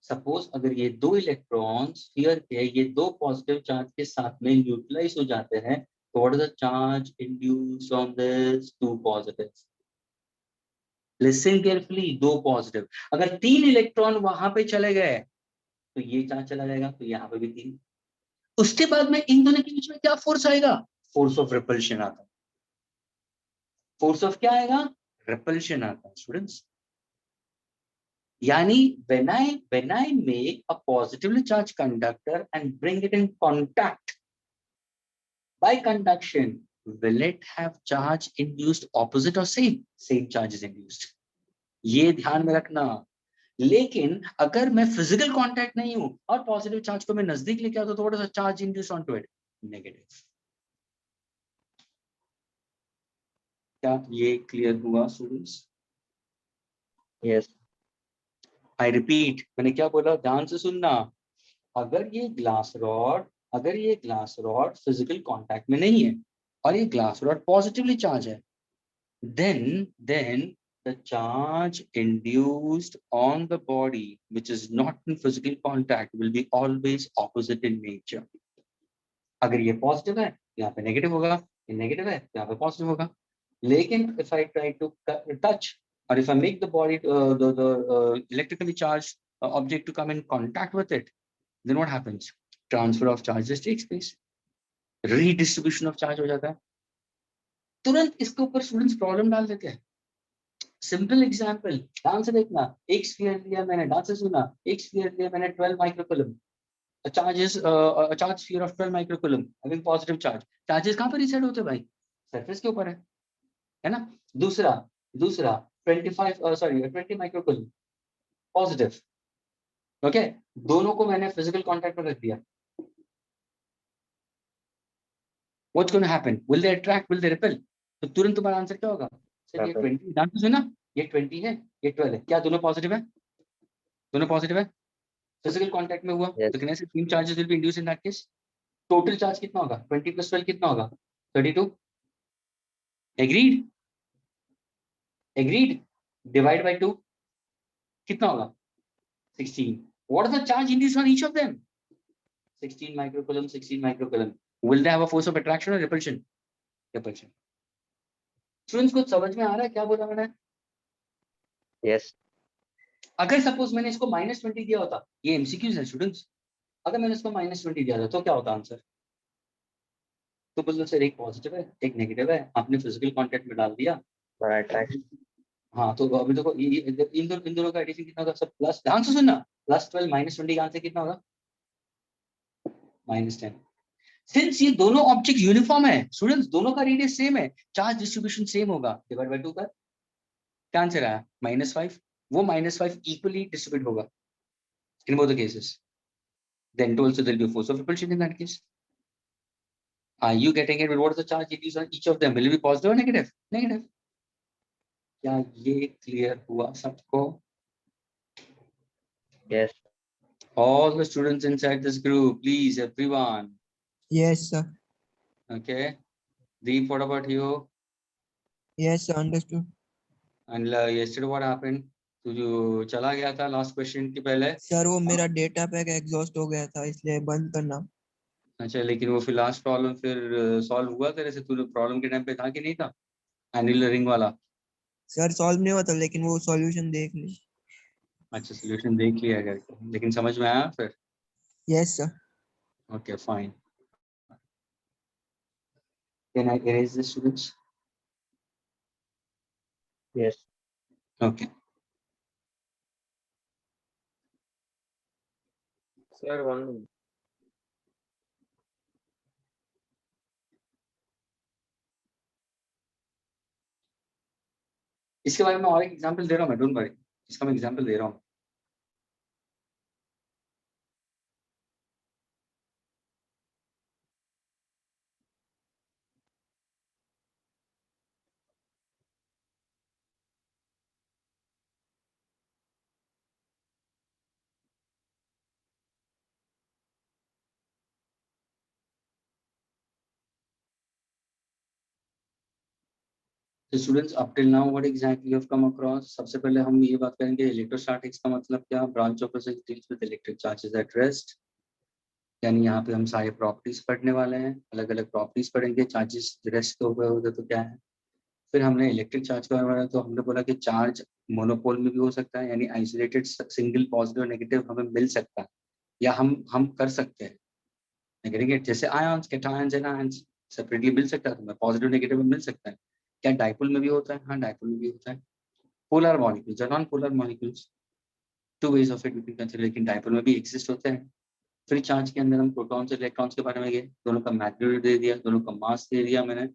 सपोज अगर ये दो इलेक्ट्रॉन स्फीयर के ये दो पॉजिटिव चार्ज के साथ में न्यूट्रलाइज हो जाते हैं, तो what is the charge induced on this two positives? Listen carefully, दो पॉजिटिव। अगर तीन इलेक्ट्रॉन वहां पे चले गए तो ये चार्ज चला जाएगा, तो यहाँ पे भी तीन। उसके बाद में इन दोनों के बीच में क्या फोर्स आएगा, फोर्स ऑफ रिपल्शन आता है। फोर्स ऑफ क्या आएगा, रिपल्शन आता है स्टूडेंट्स। यानी when I make a positively charged conductor and bring it in contact by conduction, will it have charge induced opposite or same charge is induced, ये ध्यान में रखना। लेकिन अगर मैं फिजिकल कांटेक्ट नहीं हूं और पॉजिटिव चार्ज को मैं नजदीक लेके आता तो थोड़ा सा charge induce on to it, negative. क्या ये क्लियर हुआ स्टूडेंट्स? Yes. आई रिपीट, मैंने क्या बोला, ध्यान से सुनना। अगर ये ग्लास रॉड फिजिकल कांटेक्ट में नहीं है और ये ग्लास रॉड पॉजिटिवली चार्ज है, then the charge induced on the body which is not in physical contact will be always opposite in nature. अगर ये पॉजिटिव है यहाँ पे नेगेटिव होगा, ये नेगेटिव है यहाँ पे पॉजिटिव होगा। लेकिन if I try to touch or if I make the body the electrically charged object to come in contact with it, then what happens? Transfer of charges takes place, redistribution of charge हो जाता है। तुरंत इसके ऊपर students problem डाल देते हैं। Simple example, ध्यान से देखना। एक स्फीयर लिया मैंने, ध्यान से सुना, एक स्फीयर लिया मैंने 12 microcoulomb, charges charge sphere of 12 microcoulomb having positive charge. Charges कहां पर रिसेट होते हैं भाई? सरफेस के ऊपर है ना। दूसरा 20 माइक्रोकूलम पॉजिटिव, ओके। दोनों को मैंने फिजिकल कांटेक्ट में रख दिया। What's going to happen? Will they attract, will they repel? तो तुरंत तुम्हारा आंसर क्या होगा? सर ये 20, ध्यान से सुना, ये 20 है, ये 12 है। क्या दोनों पॉजिटिव है? दोनों पॉजिटिव है, फिजिकल कांटेक्ट में हुआ। Yes. तो कहने से तीन charges will be induced in that case. Total charge कितना होगा? 20 + 12 कितना होगा? 32। एग्रीड? एग्रीड? डिवाइड बाय 2 कितना होगा? 16। What is the charge induced on each of them? 16 microcoulomb, 16 microcoulomb. Will they have a force of attraction और repulsion? Repulsion. Students को समझ में आ रहा है क्या बोला मैंने? Yes. अगर सपोज मैंने इसको -20 दिया होता, ये एमसीक्यूज है स्टूडेंट्स, अगर मैंने इसको -20 दिया था तो क्या होता आंसर? तो बोलो सर एक पॉजिटिव है एक नेगेटिव है, आपने फिजिकल कांटेक्ट में डाल दिया। By attraction. हाँ तो अभी देखो इन दोनों का एडिशन कितना होगा? सब प्लस, ध्यान से सुनना, +12 -20 का आंसर कितना होगा? -10। सिंस ये दोनों ऑब्जेक्ट यूनिफॉर्म है स्टूडेंट्स, दोनों का रेडियस सेम है, चार्ज डिस्ट्रीब्यूशन सेम होगा, डिवाइड बाय 2 कर। क्या आंसर आया? -5। वो -5 इक्वली डिस्ट्रीब्यूट होगा in both the cases. Then also there will be a force of repulsion in that case. Are you getting it? What is the charge it is on each of them? Will it be positive or negative? Negative. क्या ये clear हुआ सबको? Yes. All the students inside this group, please, everyone. Yes, sir. Okay. Deep, what about you? Yes, sir. Understood. And yesterday what happened? तो जो चला गया था last question के पहले। सर वो मेरा डेटा पैक एग्जॉस्ट हो गया था इसलिए बंद करना। अच्छा, लेकिन वो फिर लास्ट प्रॉब्लम फिर सॉल्व हुआ तेरे से? तू प्रॉब्लम के टाइम पे था कि नहीं था? एनुअल रिंग वाला। सर सॉल्व नहीं हुआ था लेकिन वो सॉल्यूशन देख ली। अच्छा, सोल्यूशन देख लिया गया, लेकिन समझ में आया फिर? Yes sir. Okay, fine. Can I erase the students? Yes. Okay. Sir, one. इसके बारे में और एक एग्जांपल दे रहा हूँ मैं, डोंट वरी, इसका मैं एग्जांपल दे रहा हूँ। So students, up till now what exactly you have come across? सबसे पहले हम ये बात करेंगे इलेक्ट्रोस्टैटिक्स का मतलब क्या, branch of physics deals with electric charges at rest. यानी यहाँ पे हम सारे प्रॉपर्टीज पढ़ने वाले हैं, अलग अलग प्रॉपर्टीज पढ़ेंगे, चार्जेस रेस्ट हुए होते तो क्या है। फिर हमने इलेक्ट्रिक चार्ज के बारे में, तो हमने बोला कि चार्ज मोनोपोल में भी हो सकता है, यानी आइसोलेटेड सिंगल पॉजिटिव नेगेटिव हमें मिल सकता है, या हम कर सकते हैं नेगेटिव, जैसे ions, cations and ions separately मिल सकता है, तो पॉजिटिव नेगेटिव में मिल सकता है। क्या डाइपोल में भी होता है? हाँ, डाइपोल में भी होता है। Polar molecules, non polar molecules, two ways of it we can consider, लेकिन डाइपोल में भी एग्जिस्ट होते हैं। फ्री चार्ज के अंदर हम प्रोटॉन्स और इलेक्ट्रॉन्स के बारे में गए, दोनों का मैग्नीट्यूड दे दिया, दोनों का मास दे दिया मैंने,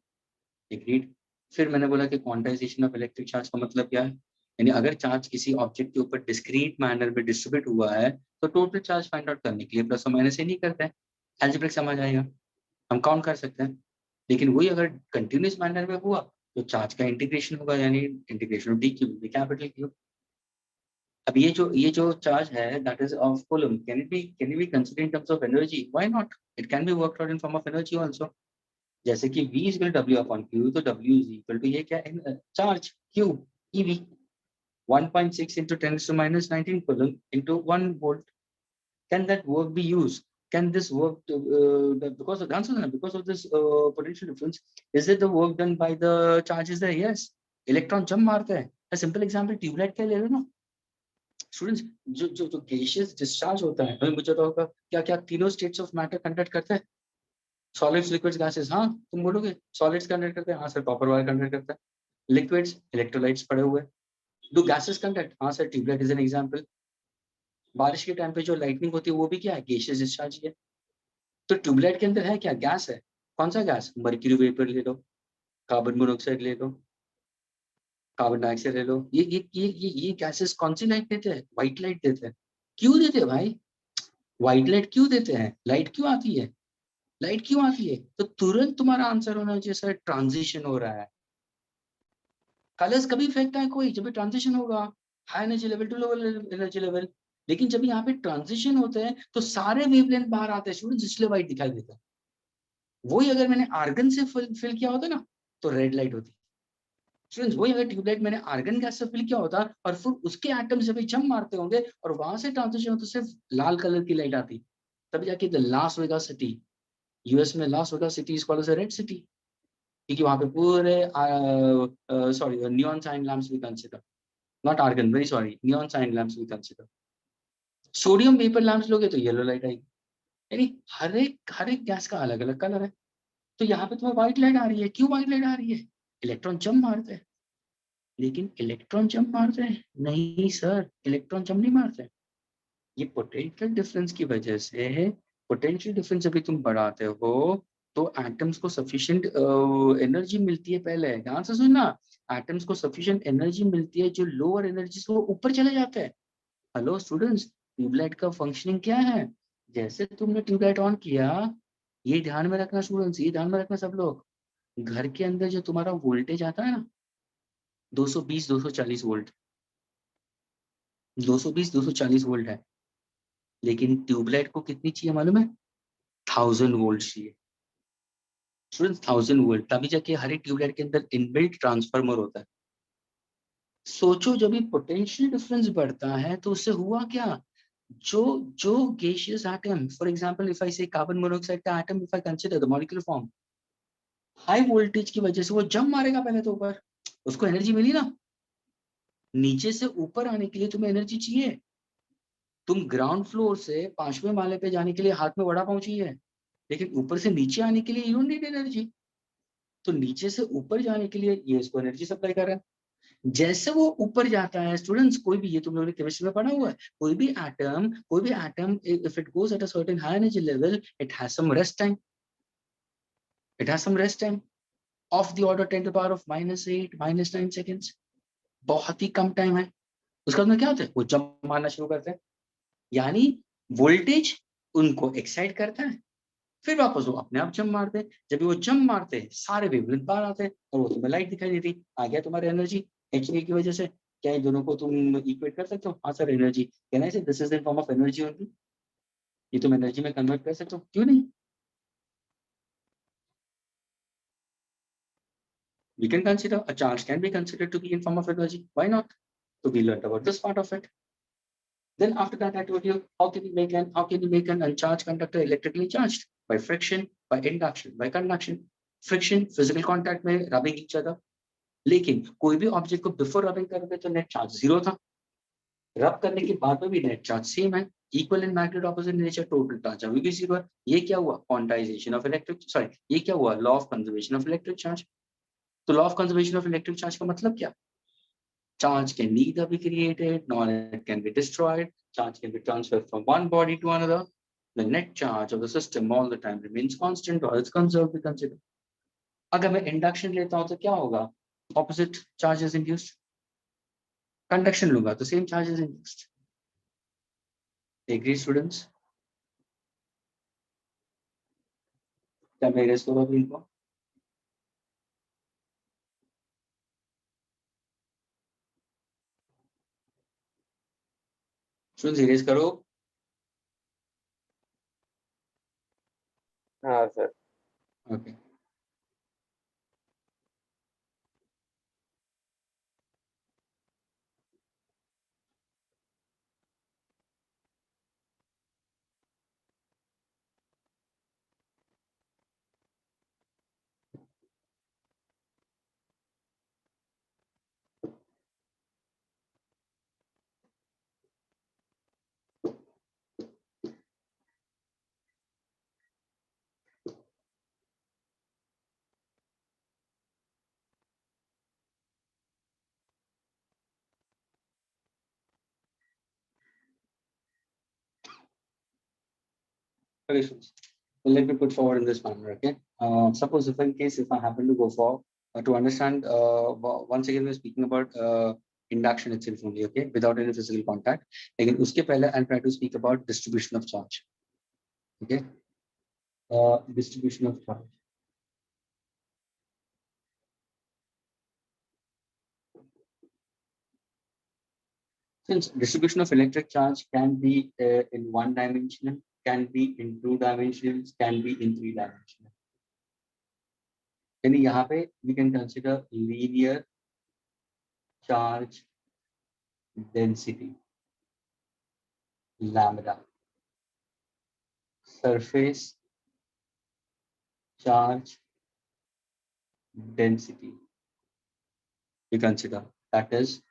एग्रीड। फिर मैंने बोला कि क्वांटाइजेशन ऑफ इलेक्ट्रिक चार्ज का मतलब क्या है, यानी अगर चार्ज किसी ऑब्जेक्ट के ऊपर डिस्क्रीट मैनर में डिस्ट्रीब्यूट हुआ है तो टोटल चार्ज फाइंड आउट करने के लिए प्लस और माइनस से नहीं करते हैं, अलजेब्रिक समझ आएगा, हम काउंट कर सकते हैं। लेकिन वही अगर कंटिन्यूस मैनर में हुआ तो चार्ज का इंटीग्रेशन होगा, यानी इंटीग्रेशन ऑफ डी क्यूब भी कैपिटल क्यूब। अब ये जो चार्ज है that is of coulomb, can it be considered in terms of energy? Why not, it can be worked out in form of energy also. जैसे कि V is W upon Q, तो W is equal to ये क्या है, charge Q, EV 1.6 into 10⁻19 coulomb into 1 volt. Can that work be used? Can this work because of the answer, because of this potential difference? Is it the work done by the charges there? Yes. Electron jump मारते हैं. A simple example tubelight का ले लो ना students, जो जो जो gaseous discharge होता है, हमें मुझे तो होगा क्या क्या तीनों स्टेट्स ऑफ मैटर कंडक्ट करते हैं, सॉलिड्स लिक्विड्स गैसेस। हाँ तुम बोलोगे सॉलिड्स कंडक्ट करते हैं, हाँ सर कॉपर वायर कंडक्ट करता है, लिक्विड्स इलेक्ट्रोलाइट्स पड़े हुए, डू गैसेस कंडक्ट? हाँ sir tubelight is an example. बारिश के टाइम पे जो लाइटनिंग होती है वो भी क्या है, गैसियस डिस्चार्ज है। तो ट्यूबलाइट के अंदर है क्या, गैस है। कौन सा गैस? मर्क्यूरी वेपर ले लो, कार्बन मोनोऑक्साइड ले लो, कार्बन डाइऑक्साइड ले लो, ये गैसेस कौन सी लाइट देते हैं, व्हाइट लाइट देते हैं। क्यों देते हैं भाई, व्हाइट लाइट क्यों देते हैं, लाइट क्यों आती है, लाइट क्यों आती है? तो तुरंत तुम्हारा आंसर होना चाहिए सर ट्रांजिशन हो रहा है। कलर्स कभी फेंकता है कोई, जब भी ट्रांजिशन होगा high energy level to lower energy level. लेकिन जब यहाँ पे ट्रांजिशन होते हैं तो सारे वेवलेंथ बाहर आते हैं स्टूडेंट्स, इसलिए व्हाइट दिखाई देता है। वही अगर मैंने आर्गन से फिल किया होता ना तो रेड लाइट होती। स्टूडेंट्स वही अगर ट्यूबलाइट मैंने आर्गन गैस से फिल किया होता और फिर उसके एटम जब जंप मारते होंगे और वहां से ट्रांजिशन होता, सिर्फ लाल कलर की लाइट आती, तभी जाके the Las Vegas city, US में Las Vegas city is called as a red city, क्योंकि वहां पे पूरे sorry neon sign lamps we consider, not argon, very sorry, neon sign lamps we consider. Sodium vapour lamps लोगे तो yellow light आएगी, यानी हर एक गैस का अलग अलग कलर है। तो यहाँ पे तुम्हें व्हाइट लाइट आ रही है, क्यों व्हाइट लाइट आ रही है, इलेक्ट्रॉन जंप मारते हैं। लेकिन इलेक्ट्रॉन जंप मारते हैं नहीं सर, इलेक्ट्रॉन जंप नहीं मारते, ये पोटेंशियल डिफरेंस की वजह से, पोटेंशियल डिफरेंस अभी तुम बढ़ाते हो तो एटम्स को सफिशिएंट एनर्जी मिलती है। पहले ध्यान से सुनना, एटम्स को सफिशिएंट एनर्जी मिलती है, जो लोअर एनर्जी से वो ऊपर चले जाते हैं। हेलो स्टूडेंट्स, ट्यूबलाइट का फंक्शनिंग क्या है, जैसे तुमने ट्यूबलाइट ऑन किया, ये ध्यान में रखना स्टूडेंट्स, ये ध्यान में रखना सब लोग, घर के अंदर जो तुम्हारा वोल्टेज आता है ना 220 240 वोल्ट, 220 240 वोल्ट है, लेकिन ट्यूबलाइट को कितनी चाहिए मालूम है, 1000 वोल्ट चाहिए स्टूडेंट्स, 1000 वोल्ट। तभी जाके हर एक ट्यूबलाइट के अंदर इनबिल्ट ट्रांसफार्मर होता है। सोचो जब भी पोटेंशियल डिफरेंस बढ़ता है तो उससे हुआ क्या, जो जो gaseous atom, for example if I say carbon monoxide का atom, if I consider the molecular form, high voltage की वजह से वो जंप मारेगा पहले तो ऊपर, उसको एनर्जी मिली ना, नीचे से ऊपर आने के लिए तुम्हें एनर्जी चाहिए। तुम ग्राउंड फ्लोर से 5वें माले पे जाने के लिए हाथ में वड़ा पाव चाहिए, लेकिन ऊपर से नीचे आने के लिए यू डोंट नीड एनर्जी। तो नीचे से ऊपर जाने के लिए ये इसको एनर्जी सप्लाई कर रहा है। जैसे वो ऊपर जाता है स्टूडेंट्स, कोई भी, ये तुम लोगों ने केमिस्ट्री में पढ़ा हुआ है, कोई भी atom if it goes at a certain high energy level, it has some rest time, it has some rest time of the order 10 to power of -8 -9 seconds, बहुत ही कम टाइम है। उसके बाद में क्या होता है, वो जंप मारना शुरू करते हैं, यानी वोल्टेज उनको एक्साइट करता है, फिर वापस वो अपने आप जंप मारते हैं। जब वो जंप मारते हैं सारे वेवलेंथ बाहर आते हैं और वो तुम्हें लाइट दिखाई देती, आ गया तुम्हारी एनर्जी एच की वजह से। क्या इन दोनों को तुम इक्वेट कर सकते हो? हाँ सर एनर्जी, कैन आई से this is the form of energy only, ये तुम एनर्जी में कन्वर्ट कर सकते हो, क्यों नहीं? We can consider a charge can be considered to be in form of energy, why not? So we learned about this part of it. Then after that I told you how can you make an uncharged conductor electrically charged? By friction, by induction, by conduction. Friction, physical contact में rubbing each other. लेकिन कोई भी object को before rubbing करोगे तो net charge 0 था, रब करने के बाद में भी नेट चार्ज सेम है, equal in magnet opposite nature, total charge अभी भी 0 है। ये क्या हुआ, क्वांटाइजेशन ऑफ इलेक्ट्रिक, सॉरी ये क्या हुआ, law of conservation of electric charge. तो law of conservation of electric charge का मतलब क्या? Charge can neither be created nor it can be destroyed. Charge can be transferred from one body to another. The net charge of the system all the time remains constant or it's conserved. We consider. अगर मैं induction लेता हूं तो क्या होगा? Opposite charge is induced. Conduction लूंगा तो same charge is induced. Agree, students? क्या मैं erase करूँ अभी इनको? Students erase करो. हाँ sir. Okay. Okay, students. Well, let me put forward in this manner. Okay. Suppose if in case if I happen to go for to understand once again we're speaking about induction itself only, okay, without any physical contact. Again, uske pehle I'll try to speak about distribution of charge. Okay. Distribution of charge. Since distribution of electric charge can be in one dimensional, can be in two dimensionals, can be in three dimensional. यानी यहाँ पे we can consider linear charge density, lambda, surface charge density. We consider that is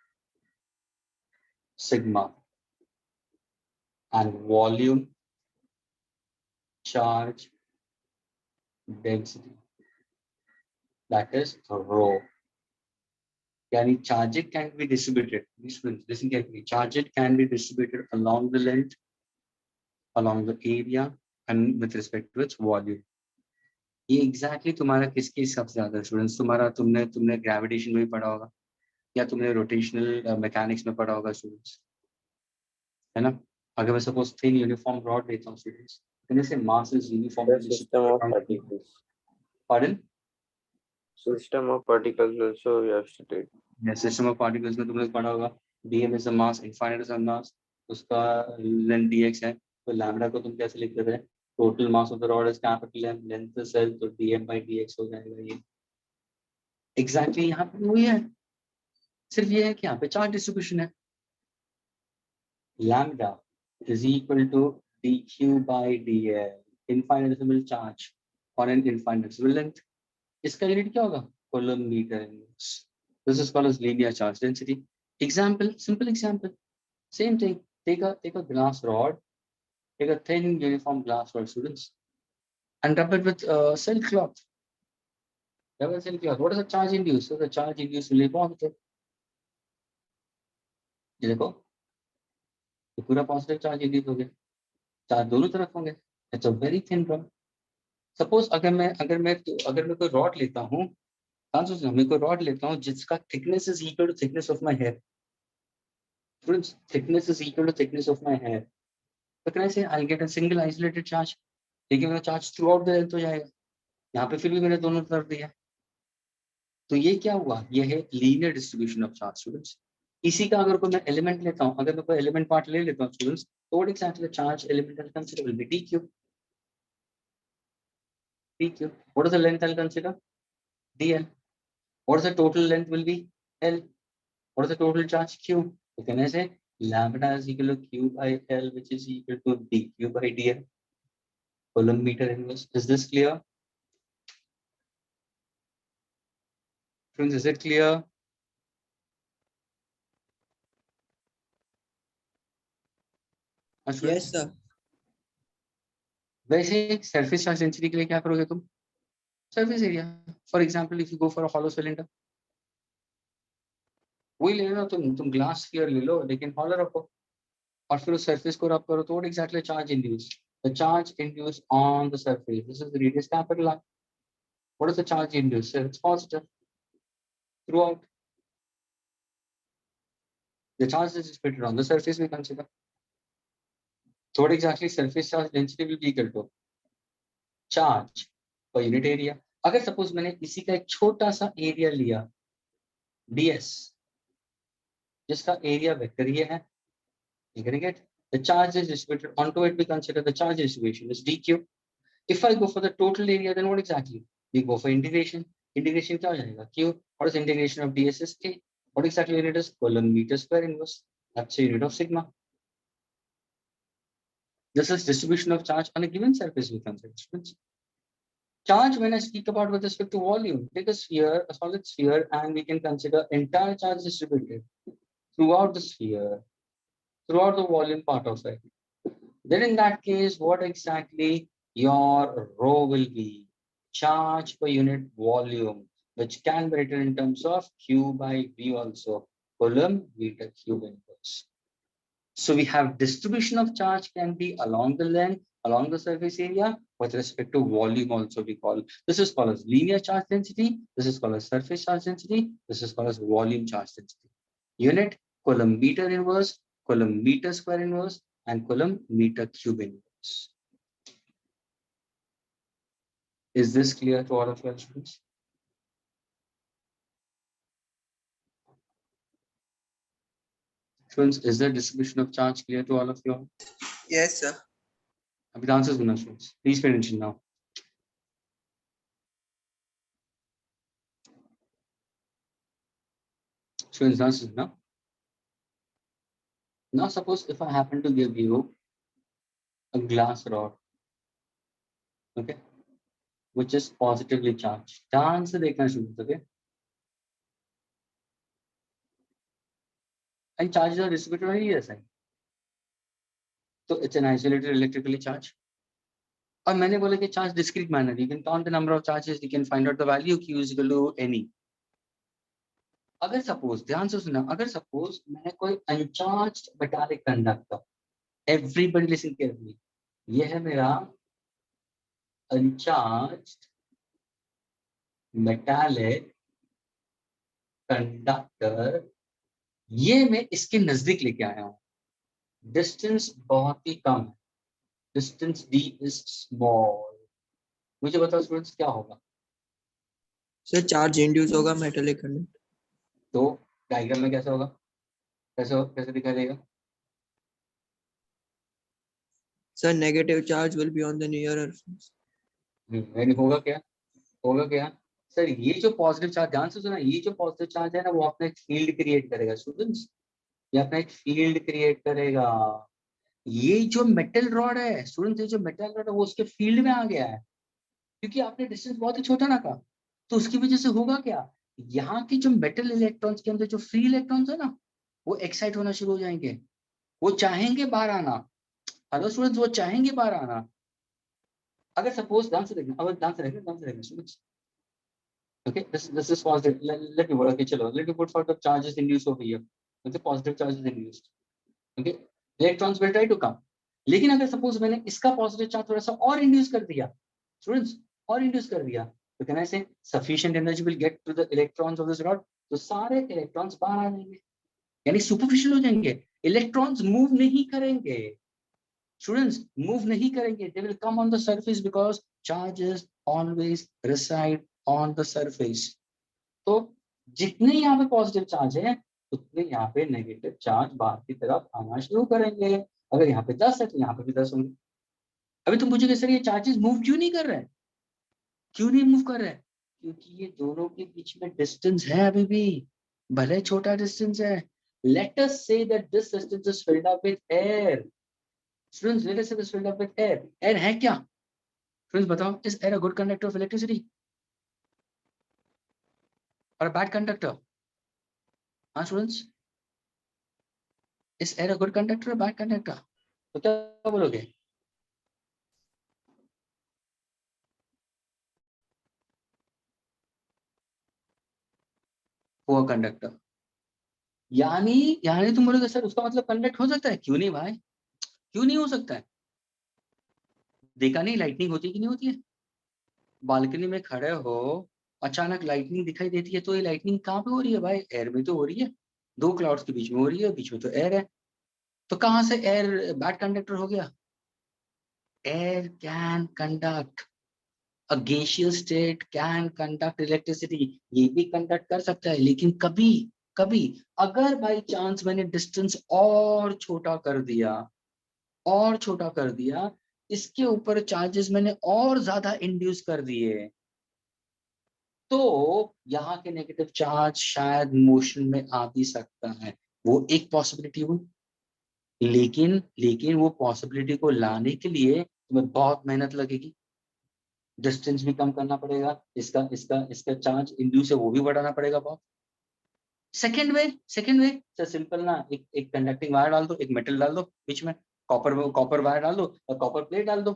sigma, and volume charge density, that is rho. Yani charge it can be distributed. Listen carefully. Charge it can be distributed along the length, along the area, and with respect to its volume. ये exactly तुम्हारा किसके हिसाब से ज्यादा students? तुम्हारा तुमने gravitation में भी पढ़ा होगा या तुमने रोटेशनल मैकेनिक्स में पढ़ा होगा स्टूडेंट्स, है ना? अगर मैं सपोज थिन यूनिफॉर्म रॉड लेता हूँ students, then say mass is uniformly System of distributed. particles. Pardon? System of particles also we have studied. Yes, system of particles में तुमने पढ़ा होगा. dm is a mass, infinite is a mass, उसका length dx है, तो lambda को तुम कैसे लिखते थे? Total mass of the rod is capital M, length is L, तो dm by dx हो जाएगा. ये एग्जैक्टली यहाँ पे वही है, सिर्फ ये है कि यहाँ पे चार्ज डिस्ट्रीब्यूशन है. Lambda is equal to dq by dl, infinitesimal charge on an infinitesimal length. इसका यूनिट क्या होगा? Coulomb meter inverse. This is called as linear charge density. Example, simple example. Same thing. Take a glass rod, take a thin uniform glass rod, students, and rub it with silk cloth. Rub it with silk cloth. What is the charge induced? So the charge induced will be positive. ये देखो, ये पूरा positive charge induce हो गया. Charge दोनों तरफ होंगे. It's a very thin rod. Suppose अगर मैं कोई रॉड लेता हूँ, मैं कोई रॉड लेता हूँ जिसका thickness is equal to thickness of my hair. Students, thickness is equal to thickness of my hair. So can I say I'll get a single isolated charge? लेकिन मेरा charge through out the length हो जाएगा. यहाँ पे फिर भी मैंने दोनों तरफ दिया. तो ये क्या हुआ? ये है linear distribution of charge students. इसी का अगर कोई मैं एलिमेंट लेता हूँ, अगर मैं कोई एलिमेंट पार्ट ले लेता हूँ स्टूडेंट्स, तो what exactly the charge element I'll consider will be dq. dq. What is the length I'll consider? dl. What is the total length will be? L. What is the total charge? Q. So can I say lambda is equal to q by L, which is equal to dq by dl. Coulomb meter inverse. Is this clear? Friends, is it clear? Yes, sir. वैसे surface charge density के लिए क्या करोगे तुम? surface area. For example, if you go for a hollow cylinder, वही ले लो तुम glass sphere ले लो लेकिन हॉलो रखो और फिर उस सरफेस को रब करो तो what exactly charge induce the charge induce on the surface this is the radius capital R. What is the charge induced? So it's positive throughout. The charge is distributed on the surface we consider. So what exactly surface charge density will be equal to? Charge per unit area. अगर suppose मैंने इसी का एक छोटा सा area लिया ds जिसका area vector ये है, you can get the charge is distributed onto it. We consider the charge distribution is dq. If I go for the total area, then what exactly? We go for integration. Integration क्या हो जाएगा? Q. What is integration of ds is k. What exactly unit is? Coulomb meter square inverse. That's the unit of sigma. This is distribution of charge on a given surface we consider. Charge, when I speak about with respect to volume, take a sphere, a solid sphere, and we can consider entire charge distributed throughout the sphere, throughout the volume part of it. Then in that case, what exactly your rho will be? Charge per unit volume, which can be written in terms of Q by V also, Coulomb meter cube inverse. So we have distribution of charge can be along the length, along the surface area, with respect to volume also we call. This is called as linear charge density. This is called as surface charge density. This is called as volume charge density. Unit, Coulomb meter inverse, Coulomb meter square inverse, and Coulomb meter cube inverse. Is this clear to all of your students? Students, is the distribution of charge clear to all of you? Yes, sir. The answer is no, students. Please pay attention now. Students, answer now. Now, suppose if I happen to give you a glass rod, okay, which is positively charged. ध्यान से देखना students, okay? And charges are distributed on either side. So it's an isolated electrically charged. और मैंने बोला कि charge discrete manner. You can count the number of charges. You can find out the value Q is equal to any. अगर suppose ध्यान से सुना, अगर suppose मैं कोई uncharged metallic conductor, everybody listen carefully. ये है मेरा uncharged metallic conductor. ये मैं इसके नजदीक लेके आया हूं. डिस्टेंस बहुत ही कम है. Distance d is small. मुझे बताओ स्टूडेंट्स क्या होगा? सर चार्ज इंड्यूस होगा मेटालिक करंट. तो डायग्राम में कैसा होगा? कैसे दिखाई देगा? Sir negative charge will be on the near reference. होगा क्या? होगा क्या? सर ये जो पॉजिटिव चार्ज, ध्यान से सुना, ये जो पॉजिटिव चार्ज है ना वो अपना एक फील्ड क्रिएट करेगा स्टूडेंट्स. ये अपना एक फील्ड क्रिएट करेगा. ये जो मेटल रॉड है स्टूडेंट्स, ये जो मेटल रॉड है वो उसके फील्ड में आ गया है क्योंकि आपने डिस्टेंस बहुत ही छोटा ना कहा. तो उसकी वजह से होगा क्या? यहाँ की जो मेटल इलेक्ट्रॉन्स के अंदर जो फ्री इलेक्ट्रॉन्स है ना वो एक्साइट होना शुरू हो जाएंगे. वो चाहेंगे बाहर आना. हेलो स्टूडेंट्स, वो चाहेंगे बाहर आना. अगर सपोज ध्यान से देखना, ध्यान से देखना students. Okay, this is positive. Let me okay, chalo. Let me put for the charges induced over here. Okay, positive charges induced. Okay, electrons will try to come. लेकिन अगर सपोज मैंने इसका पॉजिटिव चार्ज थोड़ा सा और induce कर दिया students, और इंड्यूस कर दिया, तो can I say sufficient energy will get to the electrons of this rod. तो सारे इलेक्ट्रॉन्स बाहर आ जाएंगे, यानी सुपरफिशियल हो जाएंगे. इलेक्ट्रॉन्स मूव नहीं करेंगे स्टूडेंट्स, मूव नहीं करेंगे. They will come on the surface because charges always reside on the surface. तो जितने यहाँ पे पॉजिटिव चार्ज है उतने यहाँ पे नेगेटिव चार्ज बाहर की तरफ आना शुरू करेंगे. अगर यहाँ पे 10 है तो यहाँ पे भी 10 होंगे. अभी तुम पूछोगे सर ये चार्जेस मूव क्यों नहीं कर रहे हैं? क्यों नहीं मूव कर रहे हैं? क्योंकि ये दोनों के बीच में डिस्टेंस है अभी भी, भले छोटा डिस्टेंस है. Let us say that this distance is filled up with air. Students, let us say this filled up with air. Air है क्या स्टूडेंट्स? बताओ, is air a good conductor of electricity or a bad conductor? Students, is air a good conductor or a bad conductor? तो क्या बोलोगे? Poor conductor. यानी तुम बोलोगे sir उसका मतलब कंडक्ट हो सकता है, क्यों नहीं भाई, क्यों नहीं हो सकता है? देखा नहीं लाइटनिंग होती है कि नहीं होती है? बालकनी में खड़े हो, अचानक लाइटनिंग दिखाई देती है, तो ये लाइटनिंग कहाँ पे हो रही है भाई? एयर में तो हो रही है, दो क्लाउड्स के बीच में हो रही है, बीच में तो एयर है, तो कहाँ से एयर बैड कंडक्टर हो गया? Air can conduct, a gaseous state can conduct electricity, ये भी कंडक्ट कर सकता है, लेकिन कभी कभी अगर बाई चांस मैंने डिस्टेंस और छोटा कर दिया, और छोटा कर दिया, इसके ऊपर चार्जेस मैंने और ज्यादा इंड्यूस कर दिए, तो यहाँ के नेगेटिव चार्ज शायद मोशन में आ भी सकता है। वो एक पॉसिबिलिटी हुई, लेकिन वो पॉसिबिलिटी को लाने के लिए तुम्हें बहुत मेहनत लगेगी, डिस्टेंस भी कम करना पड़ेगा, इसका इसका इसका चार्ज इंड्यूस है वो भी बढ़ाना पड़ेगा बहुत। सेकेंड वे सर सिंपल ना, एक कंडक्टिंग वायर डाल दो, एक मेटल डाल दो बीच में, कॉपर वायर डाल दो और कॉपर प्लेट डाल दो,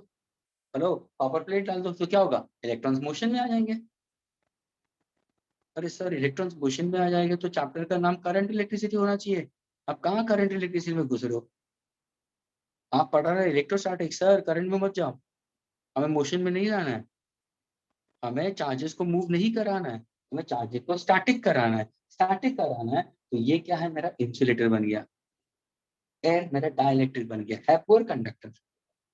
हेलो कॉपर प्लेट डाल दो, तो क्या होगा? इलेक्ट्रॉन्स मोशन में आ जाएंगे। अरे सर इलेक्ट्रॉन्स मोशन में आ जाएंगे तो चैप्टर का नाम करंट इलेक्ट्रिसिटी होना चाहिए। आप कहाँ करंट इलेक्ट्रिसिटी में घुस रहे हो? आप पढ़ा रहे इलेक्ट्रोस्टैटिक्स, सर करंट में मत जाओ, हमें मोशन में नहीं जाना है, हमें चार्जेस को मूव नहीं कराना है, हमें चार्जेस को स्टैटिक कराना है। स्टैटिक कराना है तो ये क्या है, मेरा इंसुलेटर बन गया, एयर मेरा डाइलेक्ट्रिक बन गया, है पुअर कंडक्टर,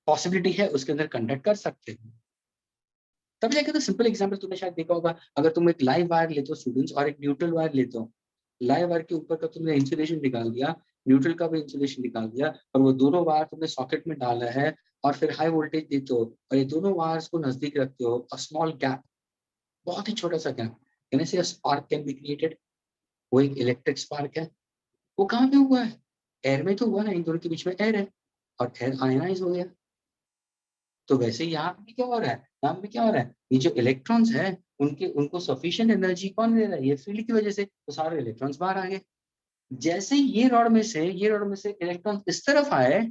पॉसिबिलिटी है उसके अंदर कंडक्ट कर सकते हैं। तब जाके तो सिंपल एग्जांपल तुमने शायद देखा होगा, अगर तुम एक लाइव वायर लेते हो स्टूडेंट्स और एक न्यूट्रल वायर लेते हो, लाइव वायर के ऊपर का तुमने इंसुलेशन निकाल दिया, न्यूट्रल का भी इंसुलेशन निकाल दिया, और वो दोनों वायर तुमने सॉकेट में डाला है, और फिर हाई वोल्टेज देते हो और ये दोनों वायर्स को नजदीक रखते हो, अ स्मॉल गैप, बहुत ही छोटा सा गैप, यानी से स्पार्क कैन बी क्रिएटेड, वो एक इलेक्ट्रिक स्पार्क है। वो कहाँ पे हुआ है? एयर में तो हुआ ना, इन दोनों के बीच में एयर है और एयर आयनाइज हो गया। तो वैसे यहाँ पे भी क्या हो रहा है, यहाँ पे क्या हो रहा है, ये जो इलेक्ट्रॉन्स है उनको सफिशिएंट एनर्जी कौन दे रहा है? ये फील्ड की वजह से, तो सारे इलेक्ट्रॉन्स बाहर आ गए। जैसे ये रॉड में से इलेक्ट्रॉन इस तरफ आए,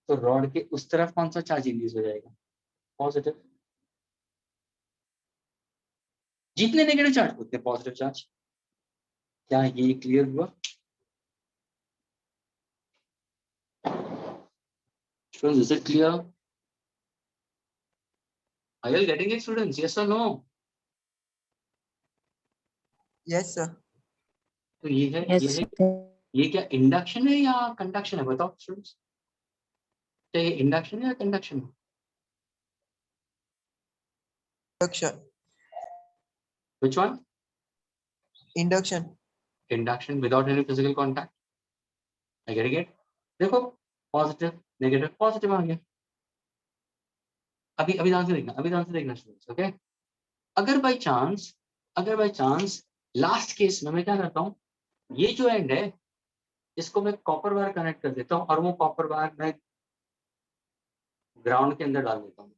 तो रॉड के उस तरफ कौन सा चार्ज इंड्यूस हो जाएगा? पॉजिटिव। जितने नेगेटिव चार्ज उतने पॉजिटिव चार्ज। क्या ये क्लियर हुआ? Students, is it clear? Are you getting it, students? Yes or no? Yes sir. तो ये है, ये क्या इंडक्शन है या कंडक्शन है? बताओ स्टूडेंट्स, क्या ये इंडक्शन है या कंडक्शन है? Induction. Which one? Induction. Induction without any physical contact. I get it? देखो पॉजिटिव नेगेटिव पॉजिटिव आ गया। अभी अभी ध्यान से देखना स्टूडेंट्स, ओके? अगर बाय चांस लास्ट केस में मैं क्या करता हूँ, ये जो एंड है इसको मैं कॉपर वायर कनेक्ट कर देता हूँ और वो कॉपर वायर मैं ग्राउंड के अंदर डाल देता हूँ,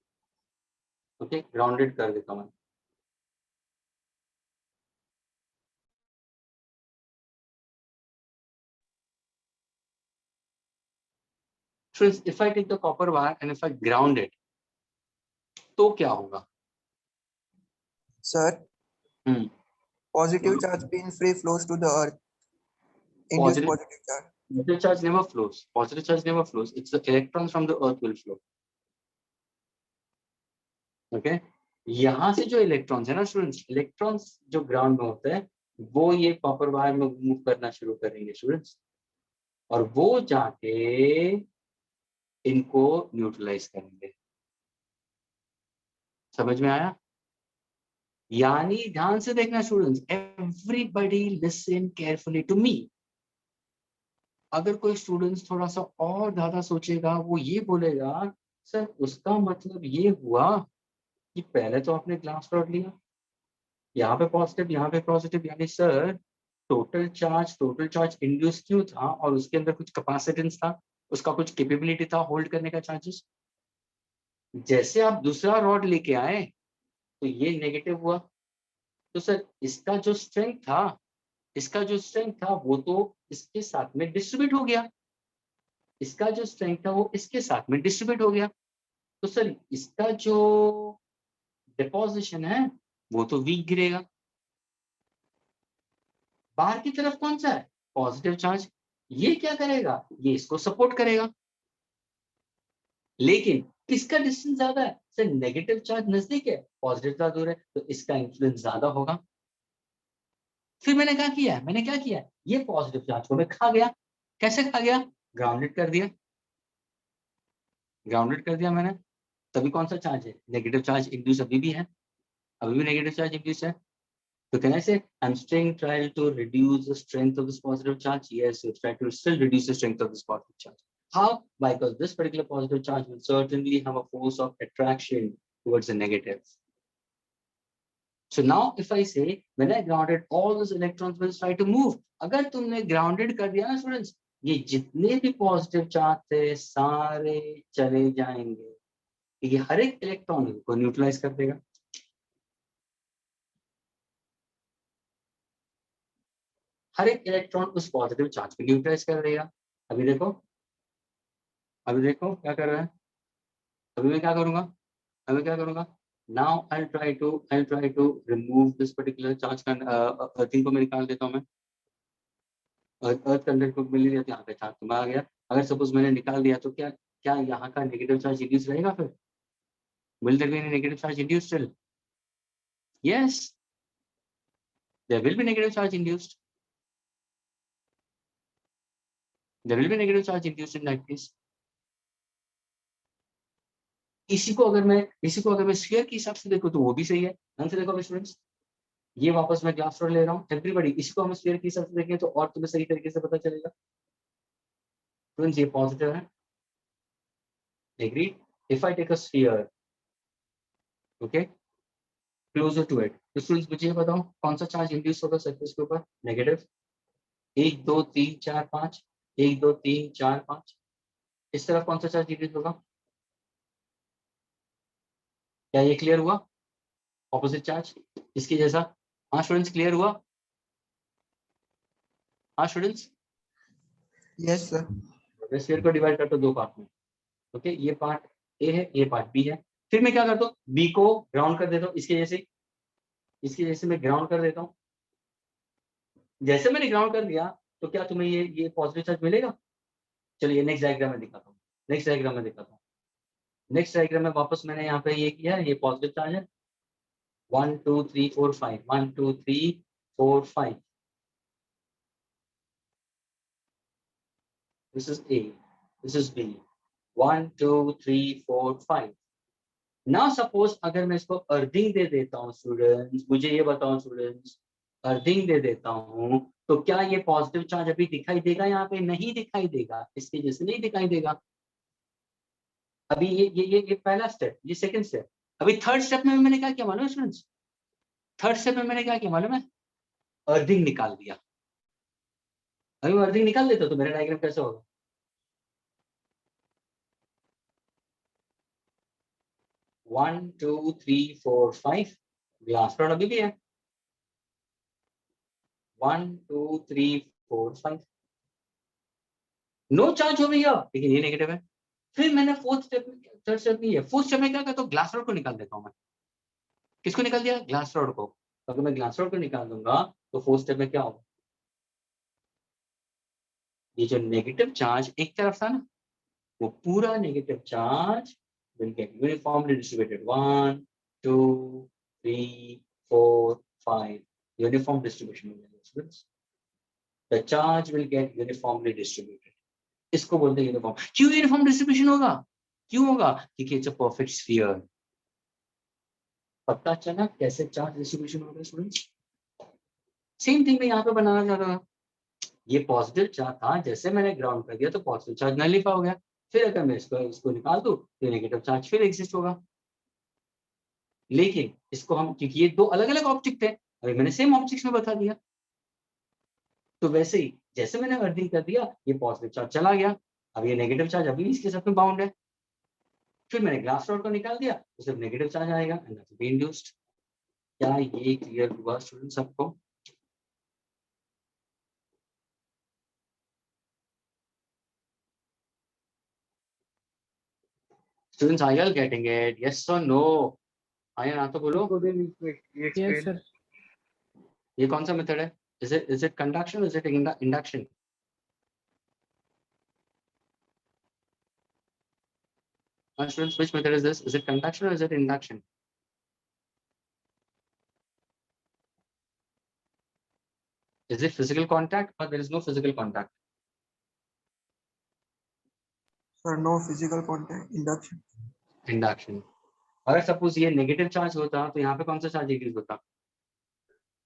ओके? ग्राउंडेड कर देता हूँ। So if I take the copper wire and if I ground it, तो क्या होगा? Sir positive charge being free flows to the earth. Induce positive charge. Positive charge never flows. Positive charge never flows. It's the electrons from the earth will flow. Okay? यहाँ से जो electrons है ना students, electrons जो ground में होते हैं वो ये कॉपर वायर में मूव करना शुरू करेंगे स्टूडेंट्स, और वो जाके इनको न्यूट्रलाइज करेंगे। समझ में आया? यानी ध्यान से देखना students, everybody listen carefully to me. अगर कोई स्टूडेंट्स थोड़ा सा और ज्यादा सोचेगा, वो ये बोलेगा सर उसका मतलब ये हुआ कि पहले तो आपने ग्लास रॉड लिया, यहाँ पे पॉजिटिव यहाँ पे पॉजिटिव, यानी सर टोटल चार्ज इंड्यूस क्यों था, और उसके अंदर कुछ कैपेसिटेंस था, उसका कुछ कैपेबिलिटी था होल्ड करने का चार्जेस। जैसे आप दूसरा रॉड लेके आए तो ये नेगेटिव हुआ, तो सर इसका जो स्ट्रेंथ था वो तो इसके साथ में डिस्ट्रीब्यूट हो गया, इसका जो स्ट्रेंथ था वो इसके साथ में डिस्ट्रीब्यूट हो गया, तो सर इसका जो डिपोजिशन है वो तो वीक गिरेगा। बाहर की तरफ कौन सा है? Positive charge. ये क्या करेगा? ये इसको सपोर्ट करेगा। लेकिन किसका डिस्टेंस ज्यादा है? सर नेगेटिव चार्ज नजदीक है, पॉजिटिव चार्ज दूर है, तो इसका इन्फ्लुएंस ज्यादा होगा। फिर मैंने क्या किया? मैंने क्या किया? ये पॉजिटिव चार्ज को मैं खा गया। कैसे खा गया? ग्राउंडेड कर दिया। ग्राउंडेड कर दिया मैंने, तभी कौन सा चार्ज है? नेगेटिव चार्ज इंड्यूस अभी भी है, अभी भी नेगेटिव चार्ज इंड्यूस है। So can I say I'm still trying to reduce the strength of this positive charge? Yes, you try to still reduce the strength of this positive charge. How? Because this particular positive charge will certainly have a force of attraction towards the negative. So now if I say when I grounded, all those electrons will try to move. अगर तुमने grounded कर दिया ना students, ये जितने भी positive charge थे सारे चले जाएंगे, ये हर एक इलेक्ट्रॉन को न्यूट्रलाइज कर देगा। हर एक इलेक्ट्रॉन उस पॉजिटिव चार्ज को न्यूट्रलाइज कर देगा। अभी देखो क्या कर रहा है। अभी मैं क्या करूंगा? Now I'll try to remove this particular charge का अर्थिंग को मैं निकाल देता हूँ। मैं अर्थ कंडक्ट को मिल ही जाती है, यहाँ पे चार्ज तो आ गया। अगर सपोज मैंने निकाल दिया तो क्या यहाँ का नेगेटिव चार्ज इंड्यूस रहेगा? फिर will there be any negative charge induced still? Yes, there will be negative charge induced. There will be negative charge induced in that case. इसी को अगर मैं स्फीयर के हिसाब से देखूं तो वो भी सही है। ध्यान से देखो स्टूडेंट्स, ये वापस मैं ग्लास रॉड ले रहा हूँ। एवरीबॉडी इसी को हम स्फीयर के हिसाब से देखें तो और तुम्हें सही तरीके से पता चलेगा। स्टूडेंट्स ये पॉजिटिव है, agree? If I take a sphere, okay, closer to it, तो स्टूडेंट्स मुझे बताओ कौन सा चार्ज इंड्यूस होगा सरफेस के ऊपर? नेगेटिव। 1 2 3 4 5, 1 2 3 4 5। इस तरफ कौन सा चार्ज इंड्यूस होगा? क्या ये क्लियर हुआ? ऑपोजिट चार्ज इसके जैसा। हाँ स्टूडेंट्स, क्लियर हुआ? हाँ स्टूडेंट्स, Yes, sir. स्फीयर को डिवाइड करते दो पार्ट में। ओके, ये पार्ट ए है, ये पार्ट बी है। फिर मैं क्या करता हूँ? बी को ग्राउंड कर देता हूँ, इसके जैसे मैं ग्राउंड कर देता हूँ। जैसे मैंने ग्राउंड कर दिया तो क्या तुम्हें ये पॉजिटिव चार्ज मिलेगा? चलिए नेक्स्ट डायग्राम में दिखाता हूँ। नेक्स्ट डायग्राम में वापस मैंने यहाँ पे ये किया है, ये पॉजिटिव चार्ज है। 1 2 3 4 5, 1 2 3 4 5। This is A, this is B, 1 2 3 4 5। ना सपोज अगर मैं इसको अर्थिंग दे देता हूँ स्टूडेंट्स, मुझे ये बताओ स्टूडेंट्स, अर्थिंग दे देता हूँ तो क्या ये पॉजिटिव चार्ज अभी दिखाई देगा? यहाँ पे नहीं दिखाई देगा, इसके जैसे नहीं दिखाई देगा। अभी ये पहला स्टेप, ये सेकंड स्टेप। अभी थर्ड स्टेप में मैंने क्या किया मालूम है स्टूडेंट्स? थर्ड स्टेप में मैंने क्या किया मालूम है? अर्थिंग निकाल दिया। अभी मैं अर्थिंग निकाल देता तो मेरा डायग्राम कैसा होगा? One two three four five, glass rod अभी भी है। 1 2 3 4 5, नो चार्ज हो भैया, लेकिन ये नेगेटिव है। फिर मैंने थर्ड स्टेप नहीं है, फोर्थ स्टेप में क्या करता हूँ? ग्लास रॉड को निकाल देता हूँ मैं। किसको निकाल दिया? ग्लास रॉड को। अगर मैं ग्लास रॉड को निकाल दूंगा तो फोर्थ स्टेप में क्या होगा? ये जो नेगेटिव चार्ज एक तरफ था ना, वो पूरा negative charge will get uniformly distributed. 1 2 3 4 5, uniform distribution हो जाएगा students. The charge will get uniformly distributed. इसको बोलते हैं यूनिफॉर्म। क्यों यूनिफॉर्म डिस्ट्रीब्यूशन होगा? क्यों होगा? क्योंकि इट्स अ परफेक्ट स्फीयर। पता चला कैसे चार्ज डिस्ट्रीब्यूशन होगा स्टूडेंट्स? सेम थिंग मैं यहाँ पे बनाना चाह रहा था। ये पॉजिटिव चार्ज था, जैसे मैंने ग्राउंड कर दिया तो पॉजिटिव चार्ज नलिफाई हो गया। फिर अगर मैं इसको निकाल दूं तो नेगेटिव चार्ज फिर एग्जिस्ट होगा। लेकिन इसको हम, क्योंकि ये दो अलग अलग ऑब्जेक्ट है, अभी मैंने सेम ऑब्जेक्ट में बता दिया, तो वैसे ही जैसे मैंने अर्थिंग कर दिया ये पॉजिटिव चार्ज चला गया, अब ये नेगेटिव चार्ज अभी इसके साथ में बाउंड है। फिर मैंने ग्लास रॉड को निकाल दिया तो सिर्फ नेगेटिव चार्ज आएगा, and that will be induced. क्या ये क्लियर हुआ स्टूडेंट्स सबको? Students are you getting it? Yes और नो? आया ना तो बोलो। Yes, sir. ये कौन सा मेथड है? Is it conduction or is it induction? Students, which method is this? Is it conduction or is it induction? Is it physical contact or there is no physical contact? Sir, no physical contact. Induction. Induction. अगर suppose ये negative charge होता तो यहाँ पे कौन सा charge increase होता?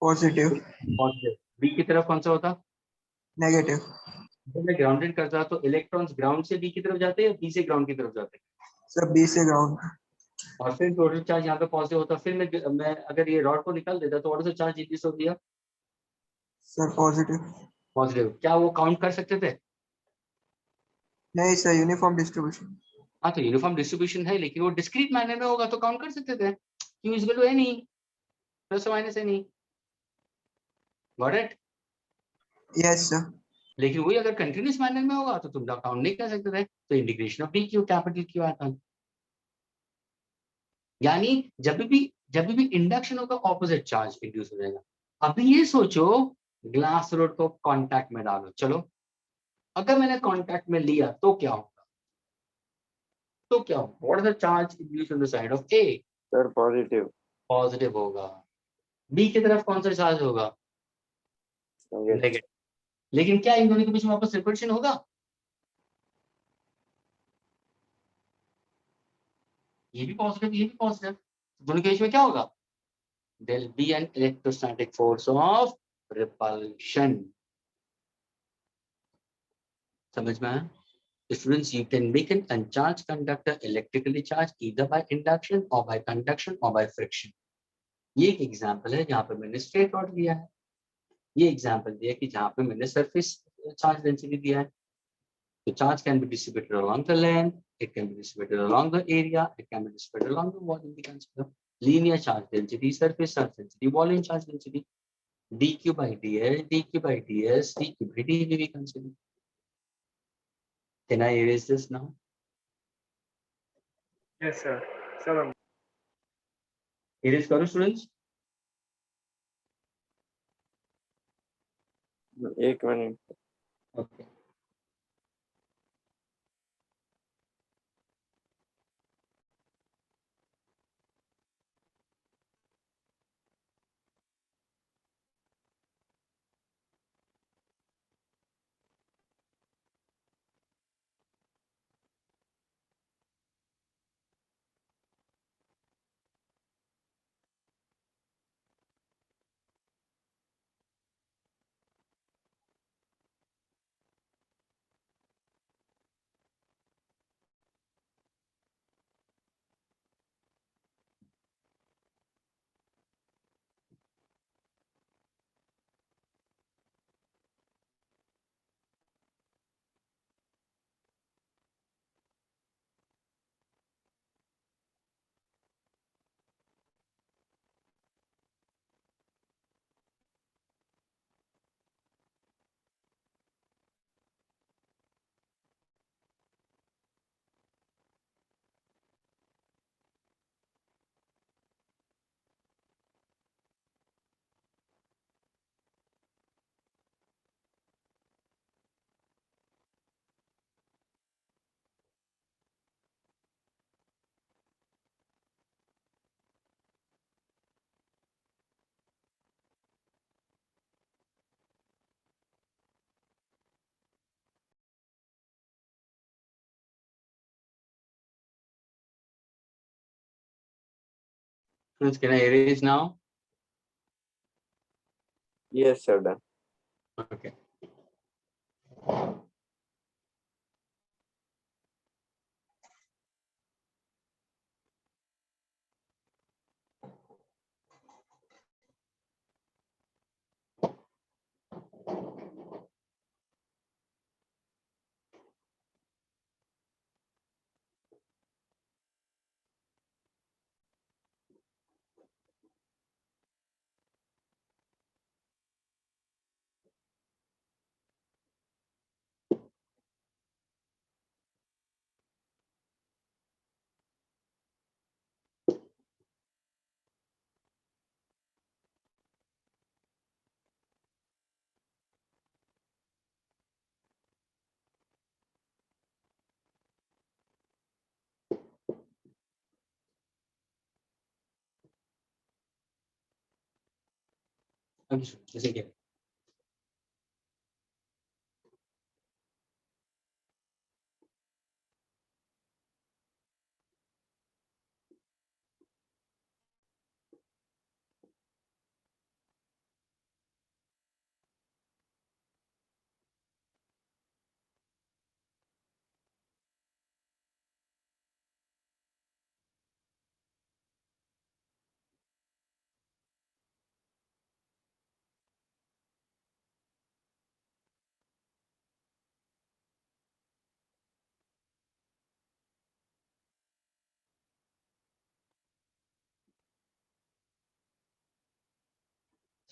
Positive. Positive. B की तरफ कौन सा होता? Negative. जब मैं ग्राउंडेड करता तो इलेक्ट्रॉन्स ग्राउंड से बी की तरफ जाते हैं या बी से ग्राउंड की तरफ जाते हैं? Sir, B से ground. और फिर टोटल चार्ज यहाँ पे पॉजिटिव होता, फिर मैं अगर ये रॉड को निकाल देता तो what is the charge increase हो गया? Sir, positive. पॉजिटिव. क्या वो काउंट कर सकते थे? नहीं sir, uniform distribution. हाँ तो यूनिफॉर्म डिस्ट्रीब्यूशन है, लेकिन वो डिस्क्रीट मैनर में होगा तो काउंट कर सकते थे. Q is equal to N E plus और minus N E. Got it? Yes sir. लेकिन वही अगर कंटिन्यूअस मैनर में होगा तो तुम काउंट नहीं कर सकते थे, तो integration of D Q capital Q आता. यानी जब भी इंडक्शन होगा ऑपोजिट चार्ज इंड्यूस हो जाएगा. अभी ये सोचो ग्लास रोड को कांटेक्ट में डालो. चलो अगर मैंने कांटेक्ट में लिया तो क्या होगा? What is the charge induce on the side of A? Sir, positive. Positive होगा. बी की तरफ कौन सा चार्ज होगा? Negative. नेगेटिव. लेकिन क्या इन दोनों के बीच में वापस रिपल्शन होगा? ये भी पॉजिटिव ये भी पॉजिटिव, दोनों के बीच में क्या होगा? There'll be an electrostatic force of repulsion. समझ में आया? Students, you can make an uncharged conductor electrically charged either by induction or by conduction or by friction. ये एक एग्जांपल है जहां पे मैंने स्ट्रेट रॉड लिया है. ये एग्जांपल दिया कि जहां पे मैंने सरफेस चार्ज डेंसिटी दिया है. The charge can be distributed along the length, it can be distributed along the area, it can be distributed along the volume. We consider linear charge density, surface charge density, volume charge density, dq by dl, dq by ds, dq by dv. We consider. Can I erase this now? Yes, sir. Sir, Erase करो students. एक minute. Okay. Students, can I erase now? Yes, sir. Done. Okay. अभी जैसे क्या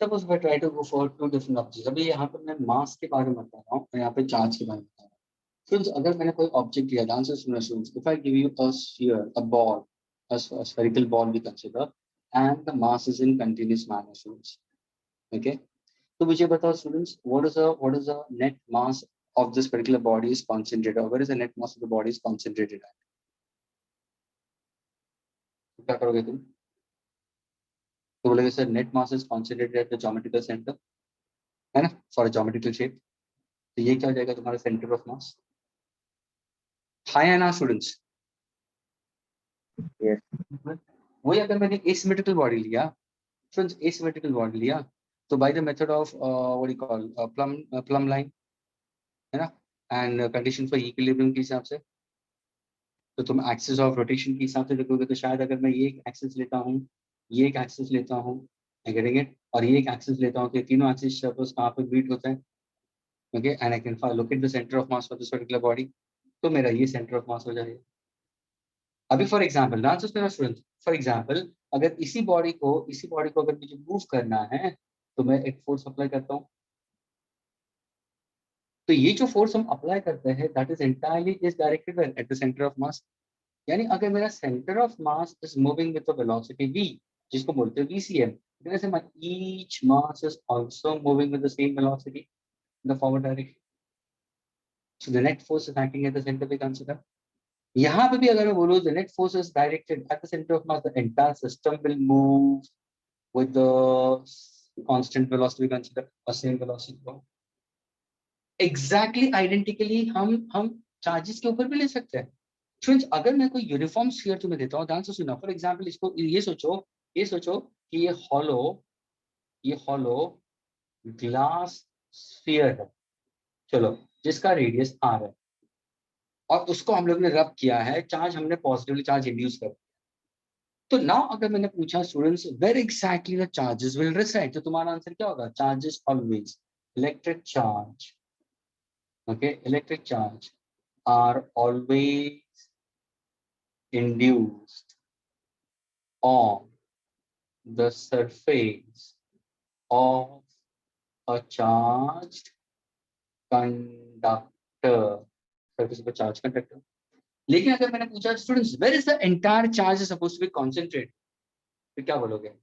suppose मैं try to go for two different objects. अभी यहाँ पे मैं मास के बारे में बता रहा हूँ और यहाँ पे चार्ज के बारे में बता रहा हूँ। Students, अगर मैंने कोई ऑब्जेक्ट लिया, आंसर सुनो students, if I give you a sphere, a ball, a spherical ball we consider, and the mass is in continuous manner, students. Okay, तो मुझे बताओ students, what is the net mass of this particular body is concentrated, or where is the net mass of the body is concentrated at? तो क्या करोगे तुम? तो बोलोगे sir net mass is concentrated at the geometrical center, है ना, for a geometrical shape. तो ये क्या हो जाएगा तुम्हारा center of mass? हाँ या ना स्टूडेंट्स? Yes. वही अगर मैंने asymmetrical body लिया, फ्रेंड्स asymmetrical body लिया, तो by the method of what do you call plumb line, है ना, and condition for equilibrium के हिसाब से, तो तुम एक्सिस ऑफ रोटेशन के हिसाब से देखोगे तो शायद अगर मैं ये एक एक्सिस लेता हूँ, ये एक एक्सिस लेता हूँ, और ये एक एक्सिस लेता हूँ, तो तीनों एक्सिस सपोज कहाँ पे मीट होता है, okay, and I can locate the centre of mass for this particular body, तो मेरा ये सेंटर ऑफ मास हो जाएगा। अभी फॉर एग्जांपल ना स्टूडेंट, फॉर एग्जांपल अगर इसी बॉडी को अगर मुझे मूव करना है तो मैं एक फोर्स अप्लाई करता हूँ, तो ये जो फोर्स हम अप्लाई करते हैं that is entirely is directed at the centre of mass. यानी अगर मेरा centre of mass is moving with the velocity v, जिसको बोलते हैं vcm, then my each mass is also moving with the same velocity in the forward direction, so the net force is acting at the center we consider। यहाँ पे भी अगर मैं बोलूँ the net force is directed at the center of mass, the entire system will move with the constant velocity we consider, or same velocity। Exactly identically हम charges के ऊपर भी ले सकते हैं। फ्रेंड्स, अगर मैं कोई यूनिफॉर्म स्फीयर तुम्हें देता हूँ, ध्यान से सुनो, फॉर एग्जांपल इसको ये सोचो कि ये हॉलो ग्लास स्फीयर है, चलो, जिसका रेडियस r है, और उसको हम लोग ने रब किया है, चार्ज हमने पॉजिटिवली चार्ज इंड्यूस कर, तो नाउ अगर मैंने पूछा students where exactly the charges will reside, तो तुम्हारा आंसर क्या होगा? Charges always, electric charge, okay, electric charge are always induced on the surface of a charged conductor, surface of a charged conductor। लेकिन अगर मैंने पूछा students where is the entire charge is supposed to be concentrated, तो क्या बोलोगे?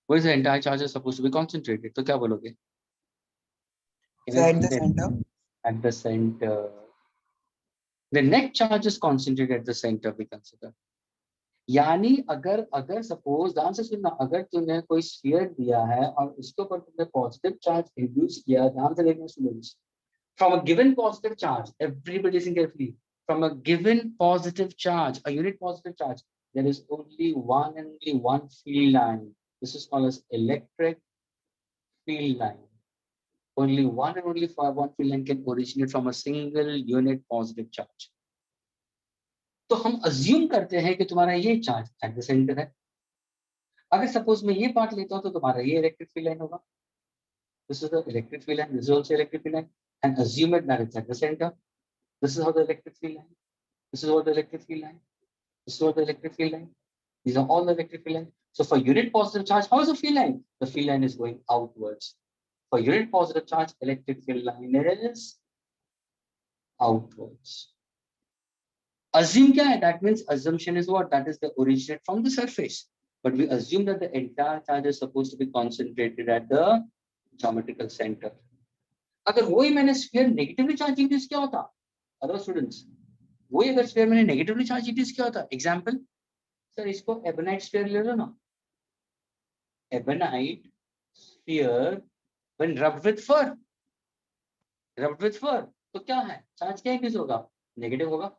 Where is the entire charge is supposed to be concentrated, तो क्या बोलोगे? So at the center. At the center, the net charge is concentrated at the center we consider। यानी अगर suppose, ध्यान से सुनना, अगर तुमने कोई स्फीयर दिया है और उसके ऊपर तुमने पॉजिटिव चार्ज इंड्यूस किया, ध्यान से देखना students, from a given positive charge, everybody listen carefully, from a given positive charge, a unit positive charge, there is only one field line, this is called as electric field line. Only one and only for one field line can originate from a single unit positive charge। तो हम assume करते हैं कि तुम्हारा ये charge at the centre है। अगर suppose मैं ये पार्ट लेता हूं तो तुम्हारा ये इलेक्ट्रिक फील्ड लाइन होगा, this is the electric field line, this is also electric field line, and assume it that it's at the centre, this is how the electric field line, this is how the electric field line, this is how the electric field line, these are all the electric field lines। So for unit positive charge, how is the field line? The field line is going outwards। For unit positive charge, electric field line is outwards। Assume क्या है? That means assumption is what? That is the originate from the surface, but we assume that the entire charge is supposed to be concentrated at the geometrical center। अगर वही मैंने sphere negatively charge induce किया होता, other students, वही अगर sphere मैंने negatively charge induce किया होता, एग्जांपल, सर इसको एबोनाइट स्फीयर ले लो ना, ebonite sphere when rubbed with fur. Rubbed with fur तो क्या है, चार्ज क्या इंड्यूस होगा, नेगेटिव होगा,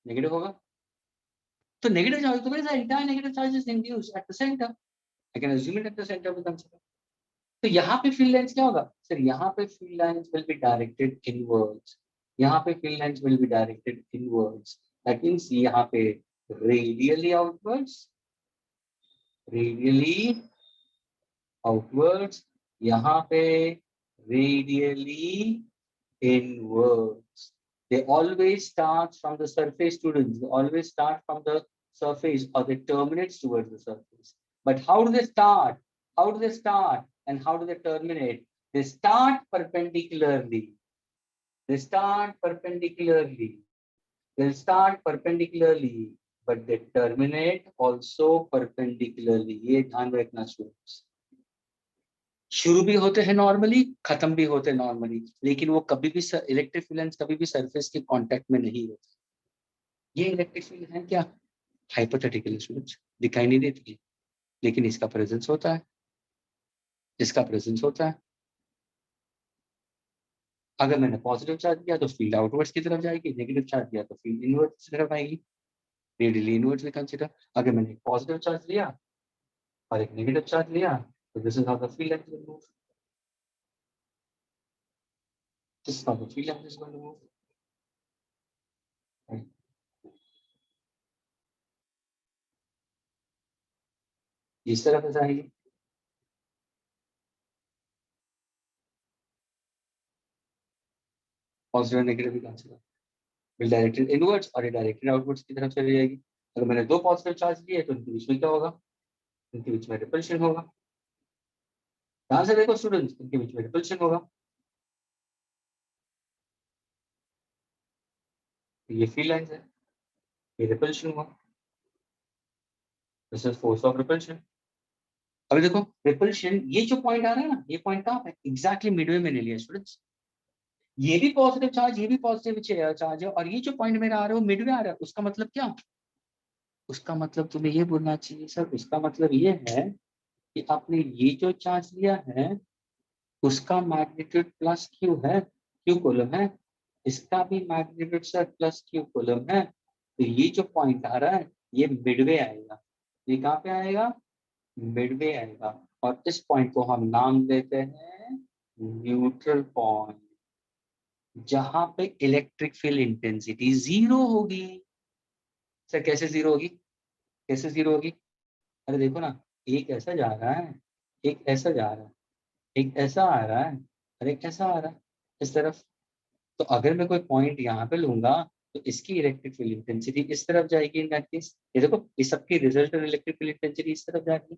नेगेटिव होगा। तो नेगेटिव चार्ज तो मेरे entire negative charge is induced at the center. I can assume it at the center of the concept. तो यहाँ पे फील्ड लाइंस क्या होगा सर, यहाँ पे field lines will be directed inwards, यहाँ पे field lines will be directed inwards, that means यहाँ पे रेडियली आउटवर्ड्स, रेडियली आउटवर्ड्स, यहाँ पे radially inwards. They always start from the surface, students. They always start from the surface or they terminate towards the surface. But how do they start? How do they start and how do they terminate? They start perpendicularly. They start perpendicularly. They'll start perpendicularly, but they terminate also perpendicularly. ये ध्यान रखना students. शुरू भी होते हैं normally, खत्म भी होते हैं नॉर्मली, लेकिन वो कभी भी इलेक्ट्रिक फील्ड लाइंस कभी भी सरफेस के कांटेक्ट में नहीं होते। ये इलेक्ट्रिक फील्ड है क्या, हाइपोथेटिकल स्टूडेंट्स, दिखाई नहीं देती है, लेकिन इसका प्रेजेंस होता है, इसका प्रेजेंस होता है। अगर मैंने पॉजिटिव चार्ज दिया तो फील्ड आउटवर्ड्स की तरफ जाएगी, नेगेटिव चार्ज दिया तो फील्ड इनवर्ड्स की तरफ आएगी, रेडियली इनवर्ड्स भी कंसीडर। अगर मैंने एक पॉजिटिव चार्ज लिया और एक नेगेटिव चार्ज लिया तो this is how the field lines will move. This is how the field line is going to move. Right. इस तरफ से आएगी, पॉजिटिव नेगेटिव भी कंसीडर, विल डायरेक्टेड इनवर्ड्स और डायरेक्टेड आउटवर्ड्स की तरफ चली जाएगी। अगर मैंने दो पॉजिटिव चार्ज लिए तो इनके बीच में क्या होगा, इनके बीच में रिपल्शन होगा। ध्यान से देखो स्टूडेंट्स, इनके बीच में रिपल्शन होगा। ये फील्ड लाइंस है, ये रिपल्शन हुआ, this is force of repulsion. अभी देखो रिपल्शन, ये जो पॉइंट आ रहा है ना, ये पॉइंट कहाँ पे, एग्जैक्टली मिडवे में ले लिया स्टूडेंट्स। ये भी पॉजिटिव चार्ज, ये भी पॉजिटिव चार्ज है, और ये जो पॉइंट मेरा आ रहा है वो मिडवे आ रहा है। उसका मतलब क्या, उसका मतलब तुम्हें ये बोलना चाहिए सर, उसका मतलब ये है कि आपने ये जो चार्ज लिया है उसका मैग्नीट्यूड प्लस क्यू है, क्यू कॉलम है, इसका भी magnitude sir plus Q column है। तो ये जो पॉइंट आ रहा है ये मिडवे आएगा, ये कहाँ पे आएगा, मिडवे आएगा। और इस पॉइंट को हम नाम देते हैं न्यूट्रल पॉइंट, जहां पे इलेक्ट्रिक फील्ड इंटेंसिटी जीरो होगी। सर कैसे जीरो होगी, कैसे जीरो होगी, अरे देखो ना, एक ऐसा जा रहा है, एक ऐसा जा रहा है, एक ऐसा आ रहा है और एक ऐसा आ रहा है इस तरफ। तो अगर मैं कोई पॉइंट यहाँ पे लूंगा तो इसकी इलेक्ट्रिक फील्ड इंटेंसिटी इस तरफ जाएगी इन दैट केस। ये देखो, इस सबकी रिजल्टेंट इलेक्ट्रिक फील्ड इंटेंसिटी इस तरफ जा रही है,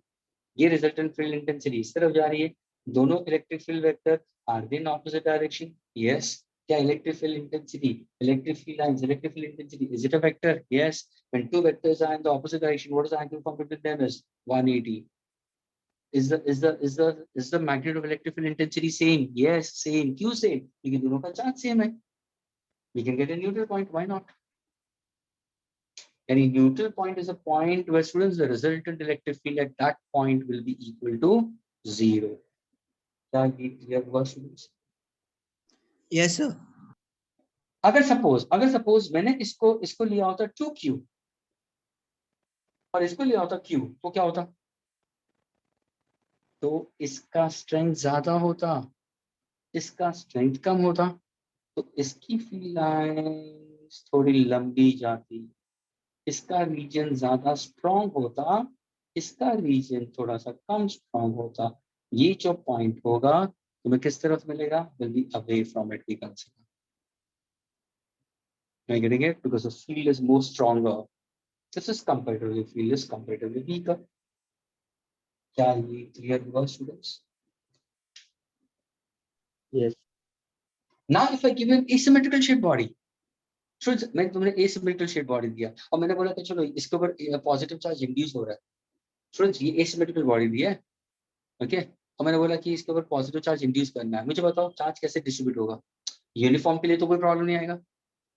ये रिजल्टेंट फील्ड इंटेंसिटी इस तरफ जा रही है। दोनों electric field vector are they in opposite direction, yes. क्या electric field intensity, electric field lines, electric field intensity, is it a vector, yes. When two vectors are in the opposite direction, what is the angle formed between them is 180। Is the magnitude of electric field intensity same? Yes, same. क्यों same? क्योंकि दोनों का charge same है। We can get a neutral point. Why not? Any neutral point is a point where students the resultant electric field at that point will be equal to 0. क्या ये clear हुआ students? Yes, sir. अगर suppose मैंने इसको लिया होता 2q और इसको लिया होता q, तो क्या होता, तो इसका स्ट्रेंथ ज्यादा होता, इसका स्ट्रेंथ कम होता, तो इसकी फील्ड लाइंस थोड़ी लंबी जाती, इसका रीजन ज्यादा स्ट्रॉन्ग होता, इसका रीजन थोड़ा सा कम स्ट्रॉन्ग होता। ये जो पॉइंट होगा तुम्हें किस तरफ मिलेगा, will be away from it, we consider. Am I getting it? Because the field is more stronger. This is comparatively, field is comparatively weaker. क्या ये क्लियर हुआ students? Yes. Now if I give you an asymmetrical shaped body, students मैं तुमने asymmetrical shaped body दिया और मैंने बोला कि चलो इसके ऊपर पॉजिटिव चार्ज इंड्यूस हो रहा है। स्टूडेंट्स ये asymmetrical body दिया है, ओके, और मैंने बोला कि इसके ऊपर पॉजिटिव चार्ज इंड्यूस करना है। मुझे बताओ चार्ज कैसे डिस्ट्रीब्यूट होगा। यूनिफॉर्म के लिए तो कोई प्रॉब्लम नहीं आएगा।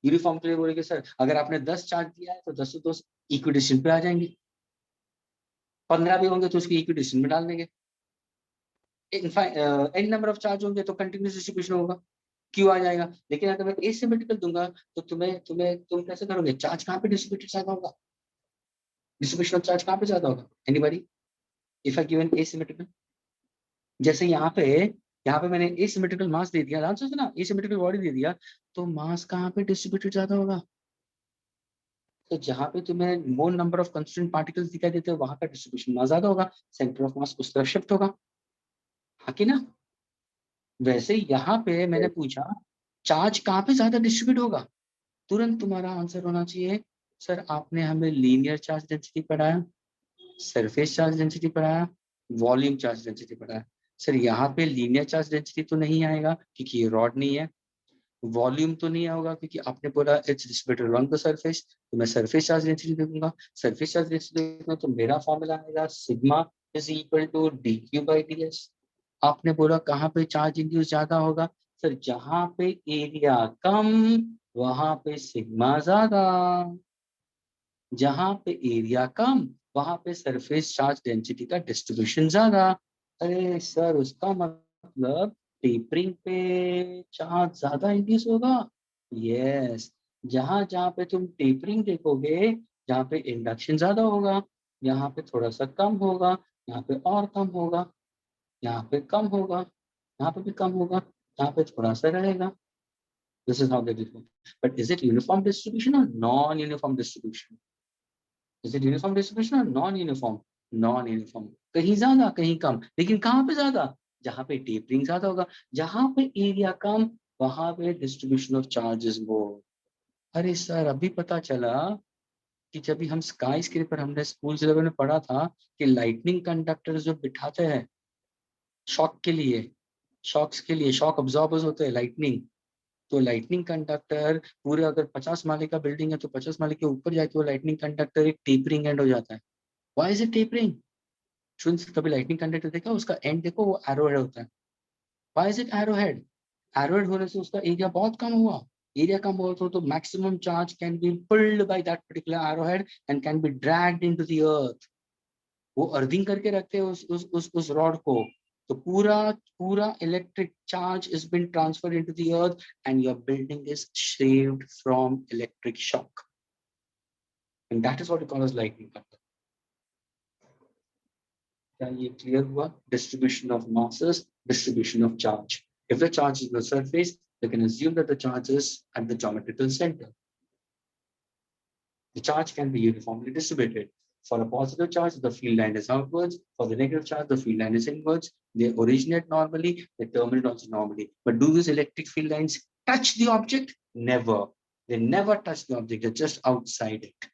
यूनिफॉर्म के लिए बोलेंगे सर अगर आपने 10 चार्ज दिया है तो 10 तो 10 इक्विडिस्टेंस पे आ जाएंगे। 15 भी होंगे तो उसकी इक्विडिस्टेंस में डाल देंगे। एन नंबर ऑफ चार्ज होंगे तो कंटिन्यूस डिस्ट्रीब्यूशन होगा, क्यू आ जाएगा। लेकिन अगर मैं एसिमेट्रिकल दूंगा तो तुम कैसे करोगे? चार्ज कहाँ पे डिस्ट्रीब्यूटेड ज्यादा होगा? डिस्ट्रीब्यूशन ऑफ चार्ज कहाँ पे ज्यादा होगा? Anybody? If I given asymmetrical, जैसे यहाँ पे मैंने एसिमेट्रिकल मास दे दिया, ध्यान से सुना, एसिमेट्रिकल बॉडी दे दिया, तो मास कहाँ पे डिस्ट्रीब्यूटेड ज्यादा होगा? तो जहाँ पे तुम्हें मोर नंबर ऑफ कंस्टिट्यूएंट पार्टिकल्स दिखाई देते हैं वहां का डिस्ट्रीब्यूशन मास ज्यादा होगा, सेंटर ऑफ मास उस तरफ शिफ्ट होगा, हाँ कि ना? वैसे यहाँ पे मैंने पूछा चार्ज कहाँ पे ज्यादा डिस्ट्रीब्यूट होगा, तुरंत तुम्हारा आंसर होना चाहिए सर आपने हमें लीनियर चार्ज डेंसिटी पढ़ाया, सरफेस चार्ज डेंसिटी पढ़ाया, वॉल्यूम चार्ज डेंसिटी पढ़ाया। सर यहाँ पे लीनियर चार्ज डेंसिटी तो नहीं आएगा क्योंकि ये रॉड नहीं है, वॉल्यूम तो नहीं होगा क्योंकि आपने बोला it's distributed along the surface, तो मैं सरफेस चार्ज डेंसिटी देखूंगा। सरफेस चार्ज डेंसिटी देखूंगा तो मेरा फॉर्मूला आएगा sigma is equal to d q by d s. आपने बोला कहाँ पे चार्ज इंड्यूस ज्यादा होगा? सर जहाँ पे एरिया कम वहां पे सिग्मा ज्यादा, जहां पे एरिया कम वहां पे सरफेस चार्ज डेंसिटी का डिस्ट्रीब्यूशन ज्यादा। अरे सर उसका मतलब टेपरिंग पे चार्ज ज्यादा इंड्यूस होगा? यस, जहां जहां पे तुम टेपरिंग देखोगे, जहां पे इंडक्शन ज्यादा होगा, यहाँ पे थोड़ा सा कम होगा, यहाँ पे और कम होगा, यहाँ पे कम होगा, यहाँ पे भी कम होगा, यहाँ पे थोड़ा सा रहेगा। This is how they differ. But is it uniform distribution or non-uniform distribution? Is it uniform distribution or non-uniform? Non-uniform. कहीं ज्यादा कहीं कम, लेकिन कहाँ पे ज्यादा? जहाँ पे टेपरिंग ज्यादा होगा, जहाँ पे एरिया कम वहां पे डिस्ट्रीब्यूशन ऑफ चार्जेस मोर। अरे सर अभी पता चला कि जब भी हम स्काई स्क्रेपर हमने स्कूल लेवल में पढ़ा था कि लाइटनिंग कंडक्टर जो बिठाते हैं शॉक के लिए, शॉक्स के लिए शॉक अब्जॉर्बर्स होते हैं लाइटनिंग, तो लाइटनिंग कंडक्टर पूरे अगर 50 माले का बिल्डिंग है तो 50 माले के ऊपर जाके वो लाइटनिंग कंडक्टर एक टेपरिंग एंड हो जाता है। Why is it tapering? Students कभी लाइटनिंग कंडक्टर देखा? उसका एंड देखो वो एरो हेड होता है। Why is it arrow head? Arrow head होने से उसका एरिया बहुत कम हुआ, एरिया कम हुआ तो maximum charge can be pulled by that particular arrow head and can be dragged into the अर्थ। वो अर्थिंग करके रखते हैं उस रॉड को, तो पूरा पूरा electric charge is been transferred into the earth and your building is saved from electric shock, and that is what we call as lightning conductor. क्या ये क्लियर हुआ? Distribution of masses, distribution of charge. If the charge is on the surface, you can assume that the charge is at the geometrical center. The charge can be uniformly distributed. For a positive charge, the field line is outwards. For the negative charge, the field line is inwards. They originate normally, they terminate also normally. But do these electric field lines touch the object? Never. They never touch the object, they're just outside it.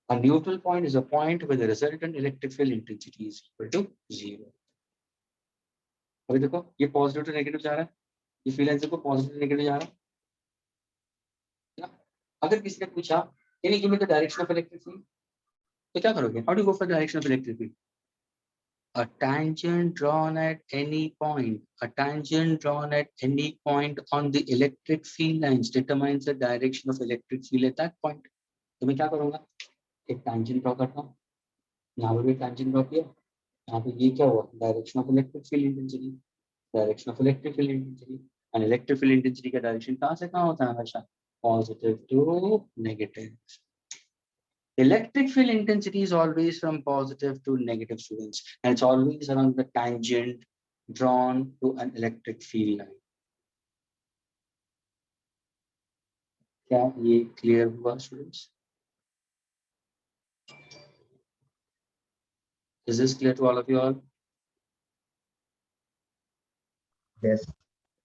A neutral point is a point where the resultant electric field intensity is equal to 0. अभी देखो ये positive to negative जा रहा है, ये field line देखो positive negative जा रहा है। अगर किसी ने पूछा can you give me the direction of electric field, तो क्या करोगे? How do go for direction of electric field? A tangent drawn at any point, a tangent drawn at any point on the electric field lines determines the direction of electric field at that point. तो मैं क्या करूँगा? एक tangent draw करता हूँ, यहाँ पर भी tangent ड्रॉ किया, यहाँ पे ये क्या हुआ? Direction of electric field intensity, direction of electric field intensity, and electric field intensity का डायरेक्शन कहाँ से कहाँ होता है? हमेशा positive to negative. Electric field intensity is always from positive to negative, students, and it's always along the tangent drawn to an electric field line. क्या ये clear हुआ students? Is this clear to all of you all? Yes.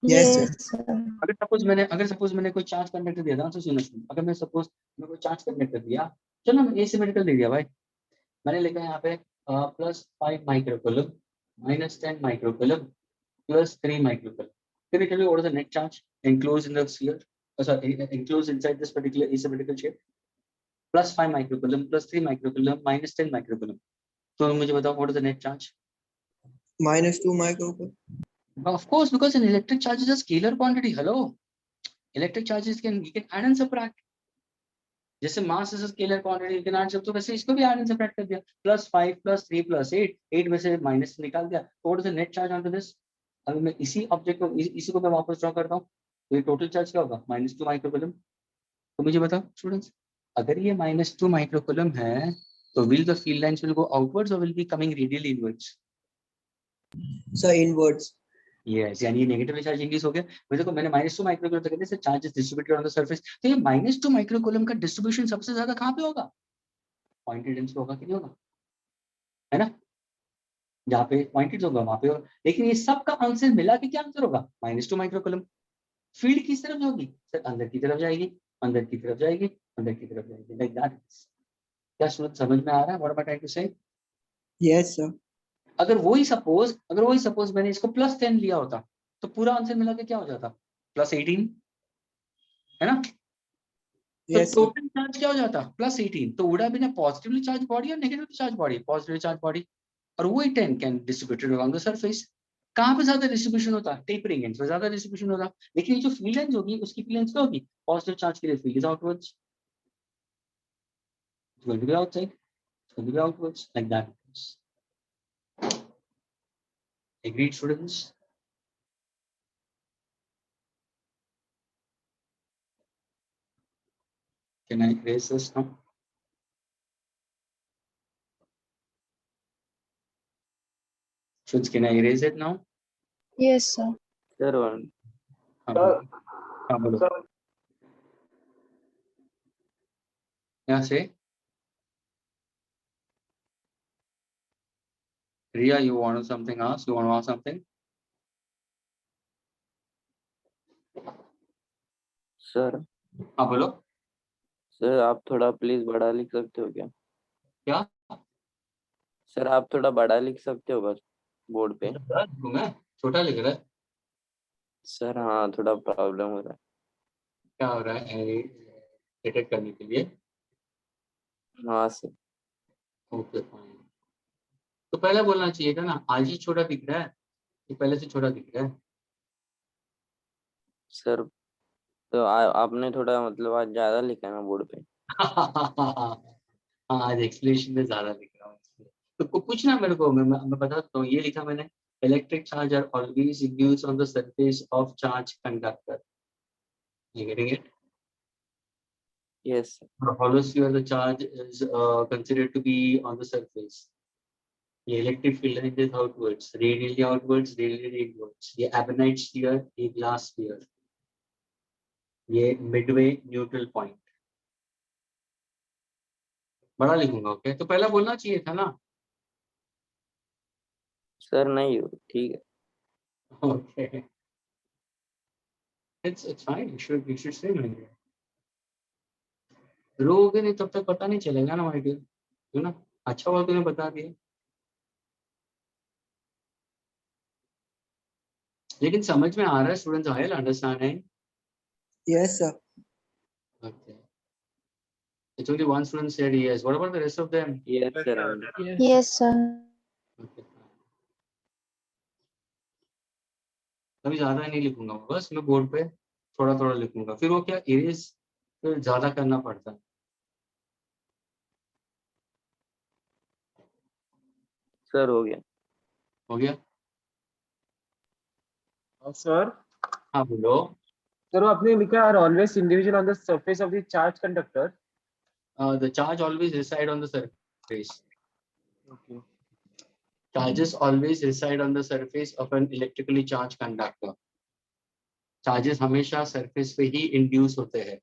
Yes, sir. अगर suppose मैंने कोई charge conductor दिया था, तो सुनो, अगर मैं सपोज कोई चार्ज कंडक्टर दिया, चलो मैं एसिमेट्रिकल दे दिया भाई, मैंने लिखा यहाँ पे +5 microcoulomb, -10 microcoulomb, +3 microcoulomb. Can you tell me what is the net charge enclosed in the sphere? Sorry, enclosed inside this particular asymmetrical shape? +5 microcoulomb, +3 microcoulomb, -10 microcoulomb. So मुझे बताओ what is the net charge? -2 microcoulomb. Of course, because an electric charge is a scalar quantity. Hello, electric charges you can add and subtract. जैसे mass is scalar quantity you can add सब, तो वैसे इसको भी add and subtract कर दिया, +5 +3 +8, 8 में से माइनस निकाल दिया, what is the net charge on to this. अगर मैं इसी ऑब्जेक्ट को इसी को मैं वापस ड्रॉ करता हूँ तो ये टोटल चार्ज क्या होगा, -2 माइक्रोकूलम। तो मुझे बताओ स्टूडेंट्स, अगर ये -2 माइक्रोकूलम है तो will the field lines will go outwards or will be coming radially inwards? So inwards. Yes, यानी ये नेगेटिव चार्ज इंक्रीज हो गया। वैसे देखो मैंने -2 माइक्रोकूलम तक से charge is distributed on the surface, तो ये -2 माइक्रोकूलम का डिस्ट्रीब्यूशन सबसे ज्यादा कहाँ पे होगा, पॉइंटेड एंड्स पे होगा कि नहीं होगा, है ना, जहाँ पे पॉइंटेड होगा वहां पे होगा। लेकिन ये सब का आंसर मिला के क्या आंसर होगा, -2 माइक्रोकूलम। फील्ड किस तरफ होगी सर, अंदर की तरफ जाएगी, अंदर की तरफ जाएगी, अंदर की तरफ जाएगी, लाइक दैट। क्या समझ में आ रहा है what I am trying to say. Yes, sir. अगर वही सपोज मैंने इसको +10 लिया होता तो पूरा आंसर मिला के क्या हो जाता, +18, है ना। तो Yes, sir. टोटल चार्ज क्या हो जाता, +18। तो would have been a positively charge body और negatively charge body, positively charge body. और वही 10 can distributed along the surface. कहाँ पे ज्यादा डिस्ट्रीब्यूशन होता, टेपरिंग एंड पे ज्यादा डिस्ट्रीब्यूशन होता। लेकिन ये जो फील्ड लेंथ होगी उसकी फील्ड लेंथ क्या होगी, पॉजिटिव चार्ज के लिए field is outwards, it's going to be outside, it's going to be outwards, like that. Agreed students. Can I erase this now? Should can I erase it now? Yes, sir. Sir, one. हाँ बोलो, हाँ बोलो। यहाँ से Riya, you want something else? You want to ask something? Sir हाँ बोलो। Sir आप थोड़ा प्लीज बड़ा लिख सकते हो क्या? क्या? सर आप थोड़ा बड़ा लिख सकते हो बस बोर्ड पे? बड़ा लिखूं मैं? छोटा लिख रहा है? सर हाँ थोड़ा प्रॉब्लम हो रहा है। क्या हो रहा है डिटेक्ट करने के लिए? हाँ सर। Okay fine. तो पहले बोलना चाहिए था ना, आज ही छोटा दिख रहा है, ये पहले से छोटा दिख रहा है। सर तो आपने थोड़ा मतलब आज ज्यादा लिखा है ना बोर्ड पे? हाँ आज एक्सप्लेनेशन में ज्यादा लिख रहा हूँ इसलिए। तो पूछना मेरे को, मैं बता सकता हूँ। ये लिखा मैंने, electric charge are always induced on the surface of charge conductor. You getting it? Yes sir. For hollow sphere, the charge is considered to be on the surface. ये electric field ranges outwards, radially inwards. ये एबेनाइट sphere, ये glass sphere, ये Midway neutral point. बड़ा लिखूंगा, okay. तो पहला बोलना चाहिए था ना। सर नहीं ठीक है। Okay, it's fine, you should say like that. रोगे नहीं तब तक पता नहीं चलेगा ना माय डियर, है ना। अच्छा हुआ तूने बता दिया। लेकिन समझ में आ रहा है students, I understanding. Yes, sir. Okay, it's only one student said yes. What about the rest of them? Yes sir. Yes, sir. Okay, अभी ज्यादा नहीं लिखूंगा, बस मैं बोर्ड पे थोड़ा थोड़ा लिखूंगा, फिर वो क्या इरेज फिर ज्यादा करना पड़ता है। सर हो गया। हो गया? सर हाँ बोलो। सर वो आपने लिखा are always individual on the surface of the charge conductor. The charge always reside on the surface. Okay Charges always reside on the surface of an electrically charged conductor. Charges हमेशा surface पे ही induce होते हैं।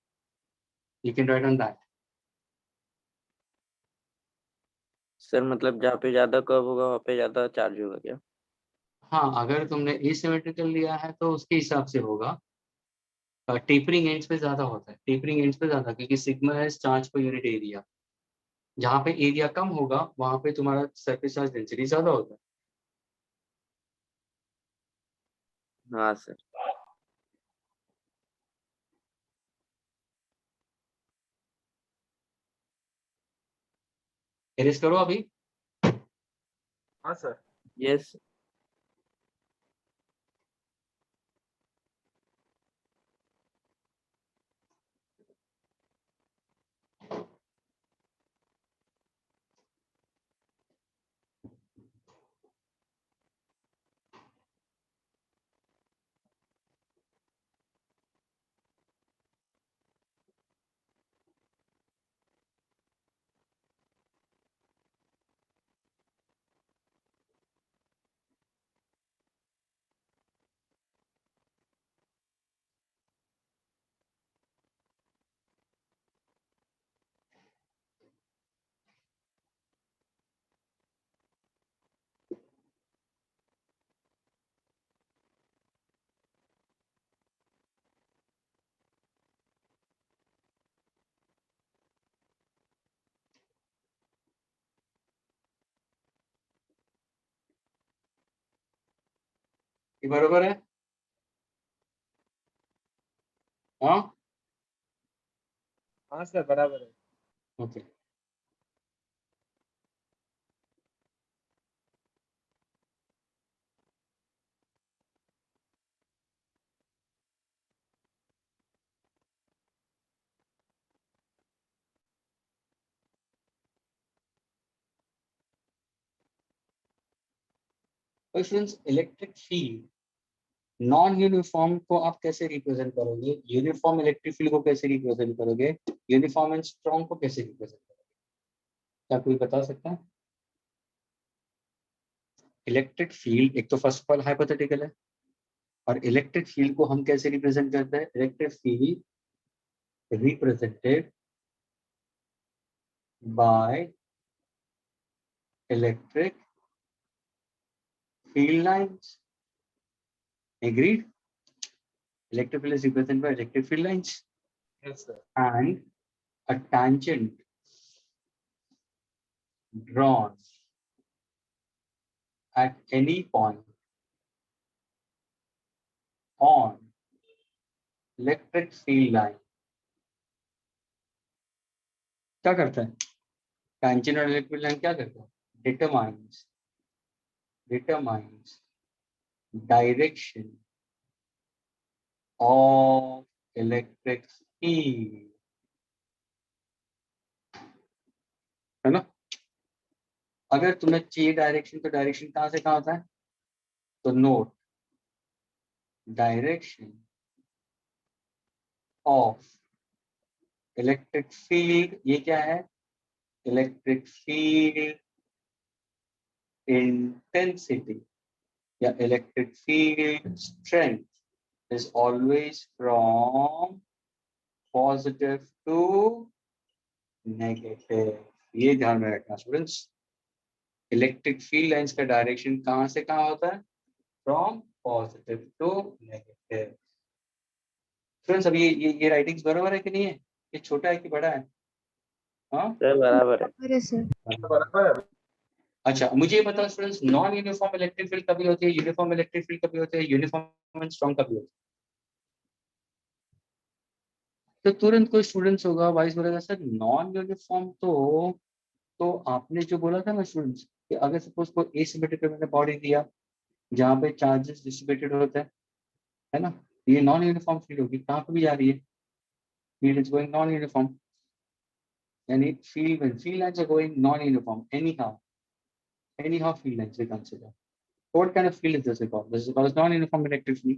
You can write on that. Sir मतलब जहाँ पे ज्यादा curve होगा वहाँ पे ज्यादा चार्ज होगा क्या? हाँ, अगर तुमने asymmetrical लिया है तो उसके हिसाब से होगा। टेपरिंग एंड्स पे ज्यादा होता है, टेपरिंग एंड्स पे ज्यादा, क्योंकि sigma is charge per unit area. जहाँ पे एरिया कम होगा वहां पे तुम्हारा सरफेस चार्ज डेंसिटी ज्यादा होता है। हाँ सर। एरेज करो अभी। हाँ सर। यस। ये बरोबर है? हाँ हाँ सर बराबर है। Okay. Students electric field non uniform को आप कैसे रिप्रेजेंट करोगे? यूनिफॉर्म इलेक्ट्रिक फील्ड को कैसे रिप्रेजेंट करोगे? यूनिफॉर्म एंड स्ट्रॉन्ग को कैसे रिप्रेजेंट करोगे? क्या कोई बता सकता है? इलेक्ट्रिक फील्ड एक तो फर्स्ट ऑफ ऑल हाइपोथेटिकल है, और इलेक्ट्रिक फील्ड को हम कैसे रिप्रेजेंट करते हैं? Electric field represented by electric field lines. Agreed? Electric field is represented by electric field lines. Yes sir. And a tangent drawn at any point on electric field line. क्या करता है? Tangent और electric field line क्या करता है? Determines direction of electric field. है ना? अगर तुम्हें चाहिए डायरेक्शन, तो डायरेक्शन कहाँ से कहाँ होता है? तो note direction of electric field, ये क्या है? इलेक्ट्रिक फील्ड इंटेंसिटी या electric field strength is always from positive to negative. ये ध्यान में रखना स्टूडेंट्स। इलेक्ट्रिक फील्ड लाइंस का डायरेक्शन कहाँ से कहाँ होता है? From positive to negative. Students अब ये राइटिंग्स बराबर है कि नहीं है? ये छोटा है कि बड़ा है? हाँ सर बराबर है। अरे सर बराबर है। अच्छा, मुझे ये बताओ students, non uniform electric field कभी होती है? यूनिफॉर्म इलेक्ट्रिक फील्ड कभी होती है? यूनिफॉर्म एंड स्ट्रॉन्ग कभी होती है? तो तुरंत कोई स्टूडेंट्स होगा, वाइस बोलेगा सर नॉन यूनिफॉर्म तो आपने जो बोला था ना स्टूडेंट्स, कि अगर सपोज कोई एसिमेट्रिकल मैंने बॉडी दिया जहाँ पे चार्जेस डिस्ट्रीब्यूटेड होते हैं, है ना, ये नॉन यूनिफॉर्म फील्ड होगी। कहाँ पे भी जा रही है? Field is going non uniform, यानी field lines are going non uniform anyhow field lines we consider. What kind of field is this called? This is called non-uniform electric field.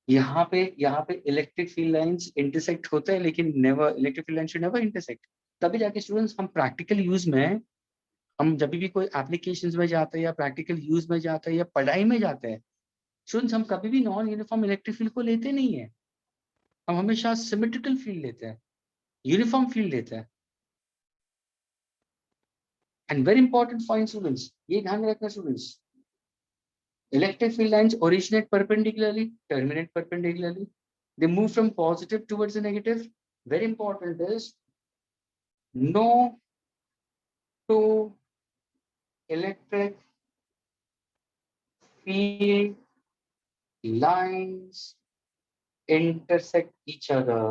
यहाँ पे इलेक्ट्रिक फील्ड लाइंस इंटरसेक्ट होते हैं, लेकिन never, electric field line should never intersect. तभी जाके students हम practical use में, हम जब भी कोई एप्लीकेशंस में जाते हैं या प्रैक्टिकल यूज में जाते हैं या पढ़ाई में जाते हैं स्टूडेंट्स, हम कभी भी नॉन यूनिफॉर्म इलेक्ट्रिक फील्ड को लेते नहीं है। हम हमेशा सिमेट्रिकल फील्ड लेते हैं, यूनिफॉर्म फील्ड लेते हैं। And very important point students, ये ध्यान में रखना students, electric field lines originate perpendicularly, terminate perpendicularly. They move from positive towards the negative. Very important is no two electric field lines intersect each other.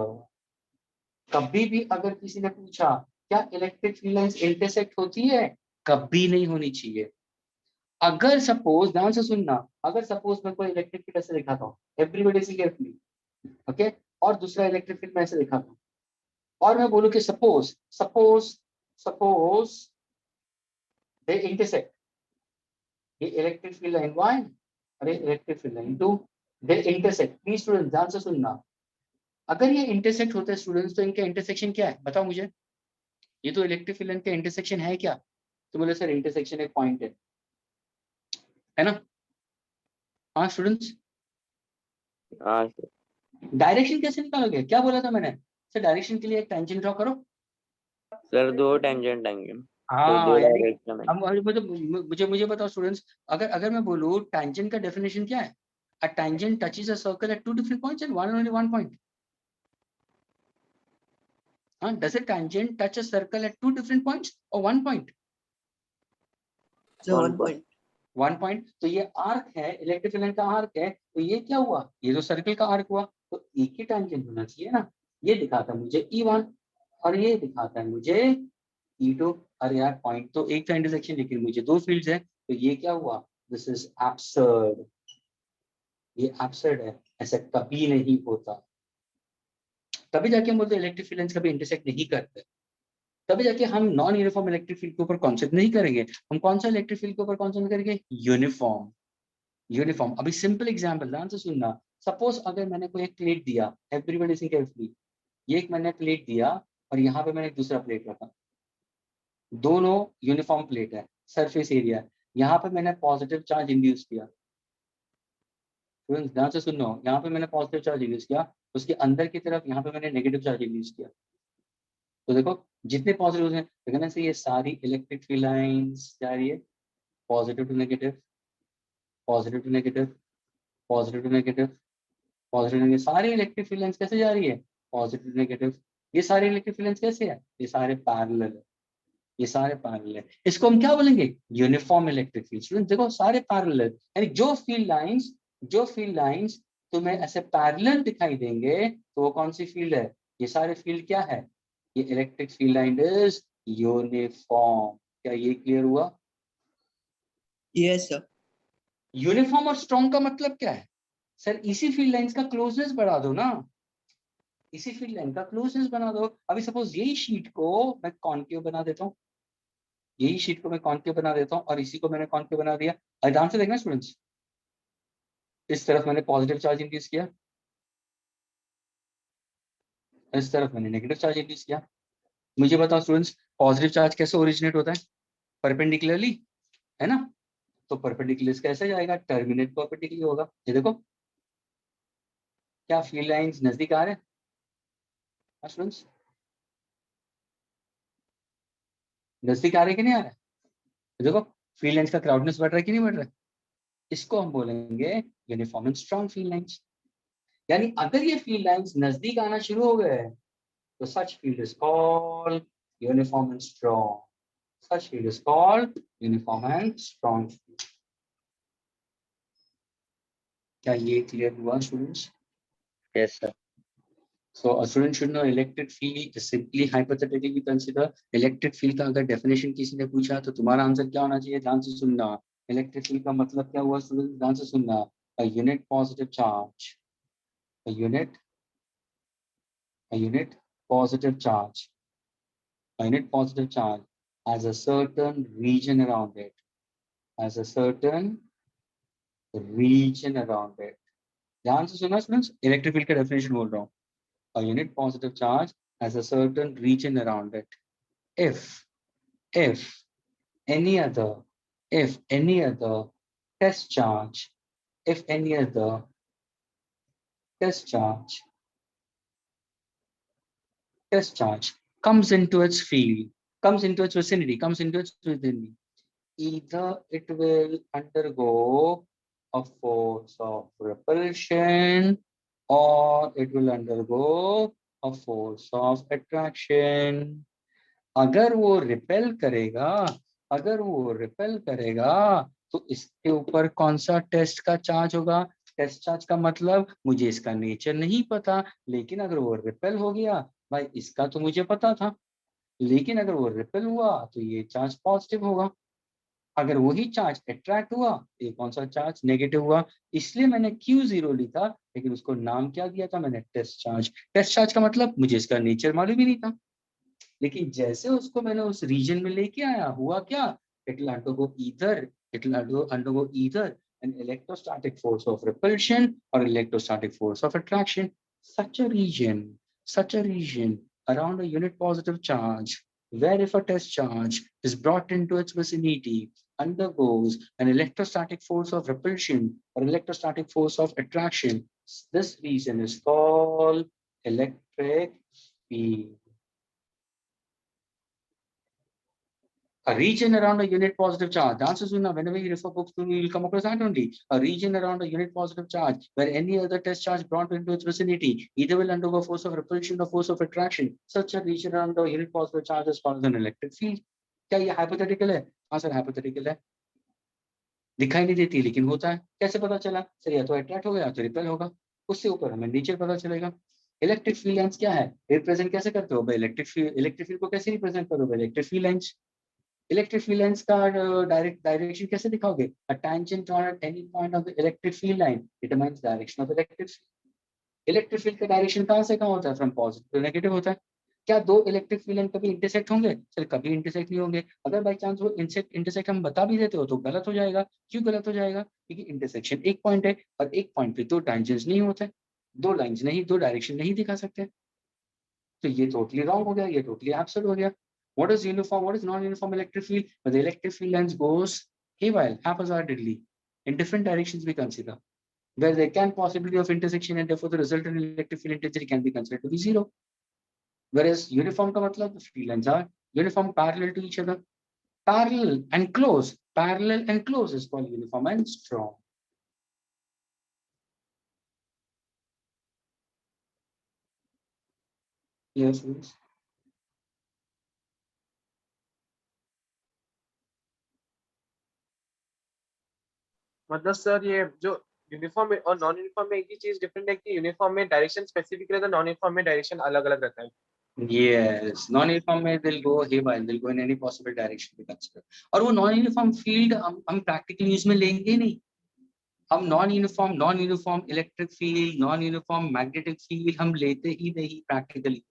कभी भी अगर किसी ने पूछा क्या इलेक्ट्रिक फील्ड लाइंस इंटरसेक्ट होती है, कभी नहीं होनी चाहिए। अगर सपोज, ध्यान से सुनना, अगर सपोज मैं कोई इलेक्ट्रिक फील्ड ऐसे दिखाता हूँ, एवरीबॉडी सी केयरफुली, ओके, और दूसरा इलेक्ट्रिक फील्ड मैं ऐसे दिखाता हूँ, और मैं बोलूँ कि suppose suppose suppose they intersect, ये इलेक्ट्रिक फील्ड लाइन 1 और ये electric field line 2, they intersect. Please student ध्यान से सुनना, अगर ये इंटरसेक्ट होते हैं स्टूडेंट्स, तो इनका इंटरसेक्शन क्या है बताओ मुझे? ये तो इलेक्ट्रिक फील्ड लाइन का इंटरसेक्शन है क्या? तो बोले सर इंटरसेक्शन एक पॉइंट है ना? हाँ स्टूडेंट्स, हाँ सर। डायरेक्शन कैसे निकालोगे? क्या बोला था मैंने? सर डायरेक्शन के लिए एक टेंजेंट ड्रॉ करो। सर दो टेंजेंट आएंगे तो हाँ दो यानी डायरेक्शन में। अब मुझे बताओ स्टूडेंट्स, अगर मैं बोलूँ टेंजेंट का डेफिनेशन क्या है? A tangent touches a circle eight 2 different points and one only one point. Does a tangent touch a circle at 2 different points or 1 point? So One 1 point. 1 point, तो ये arc है, electric field line का arc है, तो ये क्या हुआ, ये जो सर्कल का आर्क हुआ, तो एक ही टेंजेंट होना चाहिए ना। ये दिखाता है मुझे E1 और ये दिखाता है मुझे E2। अरे यार पॉइंट तो एक था इंटरसेक्शन, लेकिन मुझे दो फील्ड्स है, तो ये क्या हुआ, दिस इज एब्सर्ड, ये एब्सर्ड है, ऐसा कभी नहीं होता। तभी जाके हम बोलते इलेक्ट्रिक फील्ड लाइंस कभी इंटरसेक्ट नहीं करते, तभी जाके हम नॉन यूनिफॉर्म इलेक्ट्रिक फील्ड के ऊपर कॉन्सेप्ट नहीं करेंगे। हम कौन सा इलेक्ट्रिक फील्ड के ऊपर कॉन्सेप्ट करेंगे, यूनिफॉर्म। यूनिफॉर्म, अभी सिंपल एग्जांपल ध्यान से सुनना। सपोज अगर मैंने कोई एक प्लेट दिया, एवरीबॉडी लिसनिंग केयरफुली, ये एक मैंने प्लेट दिया और यहाँ पे मैंने एक दूसरा प्लेट रखा, दोनों यूनिफॉर्म प्लेट है, सरफेस एरिया, यहाँ पे मैंने पॉजिटिव चार्ज इंड्यूस किया। ध्यान से सुनो, यहाँ पे मैंने पॉजिटिव चार्ज इंड्यूस किया, उसके अंदर की तरफ यहाँ पे मैंने नेगेटिव चार्ज इंड्यूस किया। तो देखो जितने पॉजिटिव हैं, देखना से ये सारी इलेक्ट्रिक फील्ड लाइंस जा रही है positive to negative, positive to negative, positive to negative, positive negative, सारी इलेक्ट्रिक फील्ड लाइंस कैसे जा रही है, पॉजिटिव टू नेगेटिव। ये सारे इलेक्ट्रिक फील्ड लाइंस कैसे है, ये सारे पैरेलल है, ये सारे पैरेलल है। इसको हम क्या बोलेंगे, यूनिफॉर्म इलेक्ट्रिक फील्ड। स्टूडेंट देखो सारे पैरेलल है, यानी जो फील्ड लाइंस तुम्हें ऐसे पैरेलल दिखाई देंगे तो वो कौन सी फील्ड है, ये सारे फील्ड क्या है, ये electric field line is uniform. क्या ये क्लियर हुआ? Yes, sir. यूनिफॉर्म और स्ट्रॉन्ग का मतलब क्या है, सर इसी फील्ड लाइंस का क्लोजनेस बढ़ा दो ना, इसी फील्ड लाइन का क्लोजनेस बना दो। अभी सपोज यही शीट को मैं कॉन्केव बना देता हूँ, यही शीट को मैं कॉन्केव बना देता हूँ और इसी को मैंने कॉन्केव बना दिया। ध्यान से देखना स्टूडेंट्स, इस तरफ मैंने पॉजिटिव चार्ज इंड्यूस किया, इस तरफ मैंने नेगेटिव चार्ज इंड्यूस किया। मुझे बताओ स्टूडेंट्स, पॉजिटिव चार्ज कैसे ओरिजिनेट होता है, परपेंडिकुलरली, है ना। तो परपेंडिकुलर कैसे जाएगा, टर्मिनेट परपेंडिकुलर होगा। ये देखो क्या फील्ड लाइंस नजदीक आ रहे हैं स्टूडेंट्स, नजदीक आ रहे कि नहीं आ रहा है। ये देखो फील्ड लाइंस का क्राउडनेस बढ़ रहा है कि नहीं बढ़ रहा है। इसको हम बोलेंगे uniform and strong field lines. यानी अगर ये फील्ड लाइंस नजदीक आना शुरू हो गए तो such field is called uniform and strong, such field is called uniform and strong. क्या ये क्लियर हुआ students? Yes, sir. So a student should know electric field is simply hypothetically consider electric field का अगर definition किसी ने पूछा तो तुम्हारा आंसर क्या होना चाहिए, ध्यान से सुनना। इलेक्ट्रिक फील्ड का मतलब क्या हुआ स्टूडेंट, ध्यान से सुनना। A unit positive charge, a unit positive charge, a unit positive charge has a certain region around it, has a certain region around it। ध्यान से सुनना स्टूडेंट्स, इलेक्ट्रिक फील्ड का डेफिनेशन बोल रहा हूँ। A unit positive charge has a certain region around it. If any other test charge, if any other test charge comes into its field, comes into its vicinity, either it will undergo a force of repulsion or it will undergo a force of attraction। अगर वो repel करेगा, अगर वो repel करेगा तो इसके ऊपर कौन सा टेस्ट का चार्ज होगा, टेस्ट चार्ज का मतलब मुझे इसका नेचर नहीं पता, लेकिन अगर वो रिपेल हो गया भाई इसका तो मुझे पता था, लेकिन अगर वो रिपेल हुआ तो ये चार्ज पॉजिटिव होगा, अगर वही चार्ज अट्रैक्ट हुआ ये कौन सा चार्ज नेगेटिव हुआ। इसलिए मैंने Q0 लिखा, लेकिन उसको नाम क्या दिया था मैंने, टेस्ट चार्ज। टेस्ट चार्ज का मतलब मुझे इसका नेचर मालूम ही नहीं था, लेकिन जैसे उसको मैंने उस रीजन में लेके आया हुआ क्या, it will undergo either an electrostatic force of repulsion or electrostatic force of attraction। such a region around a unit positive charge where if a test charge is brought into its vicinity undergoes an electrostatic force of repulsion or electrostatic force of attraction, this region is called electric field। A region around a unit positive charge. The answer is whenever you refer books to, you will come across that only. A region around a unit positive charge where any other test charge brought into its vicinity either will undergo force of repulsion or force of attraction. Such a region around a unit positive charge is called an electric field। क्या ये hypothetical है? हाँ sir hypothetical है। दिखाई नहीं देती लेकिन होता है। कैसे पता चला? सर या तो अट्रैक्ट होगा या तो रिपेल होगा। उससे ऊपर हमें नेचर पता चलेगा। इलेक्ट्रिक फील्ड लाइंस क्या है? रिप्रेजेंट कैसे करते हो भाई? इलेक्ट्रिक फील्ड को कैसे रिप्रेजेंट करोगे? Electric field lines. Electric field lines का डायरेक्ट डायरेक्शन कैसे दिखाओगे? A tangent on any point of the electric field line determines direction of electric field. Electric field का डायरेक्शन कहां से कहां होता है? फ्रॉम पॉजिटिव टू नेगेटिव होता है। क्या दो इलेक्ट्रिक फील्ड लाइन कभी इंटरसेक्ट होंगे? सर कभी इंटरसेक्ट नहीं होंगे। अगर बाई चांस वो इंटरसेक्ट हम बता भी देते हो तो गलत हो जाएगा। क्यों गलत हो जाएगा? क्योंकि इंटरसेक्शन एक पॉइंट है और एक पॉइंट पे दो टेंजेंट्स नहीं होते, दो लाइंस नहीं, दो डायरेक्शन नहीं दिखा सकते। तो ये टोटली रॉन्ग हो गया, ये टोटली एब्सर्ड हो गया। What is uniform? What is non-uniform electric field? When the electric field lines goes haywire, haphazardly in different directions, we consider where there can possibility of intersection and therefore the resultant electric field intensity can be considered to be zero. Whereas uniform का मतलब the field lines are uniform, parallel to each other. Parallel and close. Parallel and close is called uniform and strong. Yes, please. मतलब sir ये जो uniform और non uniform में एक ही चीज different है कि यूनिफॉर्म में डायरेक्शन स्पेसिफिक रहता है, नॉन यूनिफॉर्म में डायरेक्शन अलग अलग रहता है। Yes, non-uniform में they'll go haywire, they'll go in any possible direction we consider. और वो non-uniform field हम practical use में लेंगे नहीं। हम non uniform electric field, non uniform magnetic field हम लेते ही नहीं प्रैक्टिकली।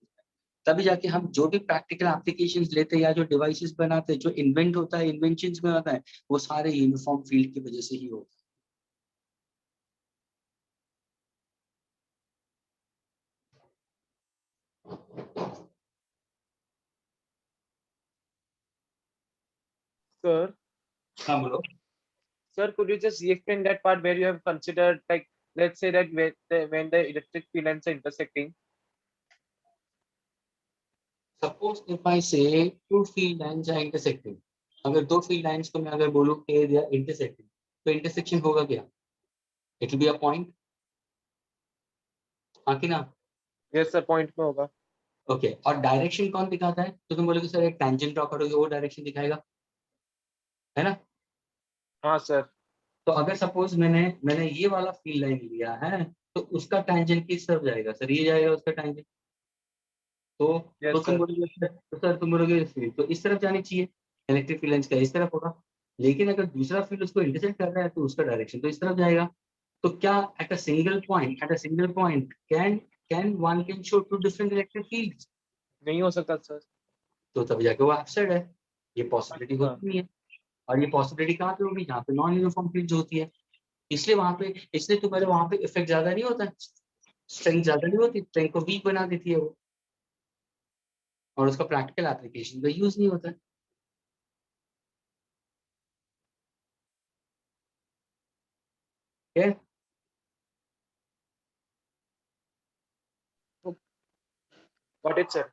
तभी जाके हम जो भी प्रैक्टिकल एप्लीकेशंस लेते हैं या जो डिवाइसेस बनाते हैं, जो इन्वेंट होता है, इन्वेंशंस में होता है, वो सारे यूनिफॉर्म फील्ड की वजह से ही होता है। सर हाँ बोलो। sir, could you just explain that part where you have considered, like, let's say that when the electric field lines are intersecting? Suppose if I say two field lines are intersecting, अगर दो field lines को मैं अगर बोलूं कि they are intersecting, तो intersection होगा क्या? It will be a point, हाँ कि ना? Yes sir, point में होगा। ओके, और डायरेक्शन कौन दिखाता है? तो तुम बोलोगे सर एक टेंजेंट ड्रॉ करोगे वो डायरेक्शन दिखाएगा, है ना? हाँ सर। तो अगर सपोज मैंने ये वाला फील्ड लाइन लिया है, तो उसका टेंजेंट किस तरफ जाएगा? सर ये जाएगा उसका टेंजेंट। तो Yes तुम sir। बोलोगे तो सर तुम बोलोगे फील्ड तो इस तरफ जानी चाहिए, इलेक्ट्रिक फील्ड लाइंस का इस तरफ होगा। लेकिन अगर दूसरा फील्ड उसको इंटरसेक्ट कर रहा है तो उसका डायरेक्शन तो इस तरफ जाएगा। तो क्या at a single point can one can show two different electric fields? नहीं हो सकता सर। तो तब जाके वो एब्सर्ड है, ये पॉसिबिलिटी अच्छा। होती नहीं है। और ये पॉसिबिलिटी कहाँ पे होगी? जहाँ पे नॉन यूनिफॉर्म फील्ड होती है। इसलिए वहां पे, इसलिए तो पहले वहां पे इफेक्ट ज्यादा नहीं होता है, स्ट्रेंथ ज्यादा नहीं होती, स्ट्रेंथ को वीक बना देती है वो, और उसका प्रैक्टिकल एप्लीकेशन पे यूज नहीं होता है। ठीक है? Got it sir।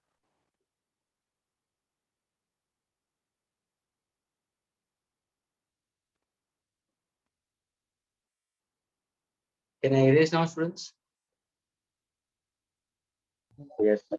Can I erase now, students? Yes, sir.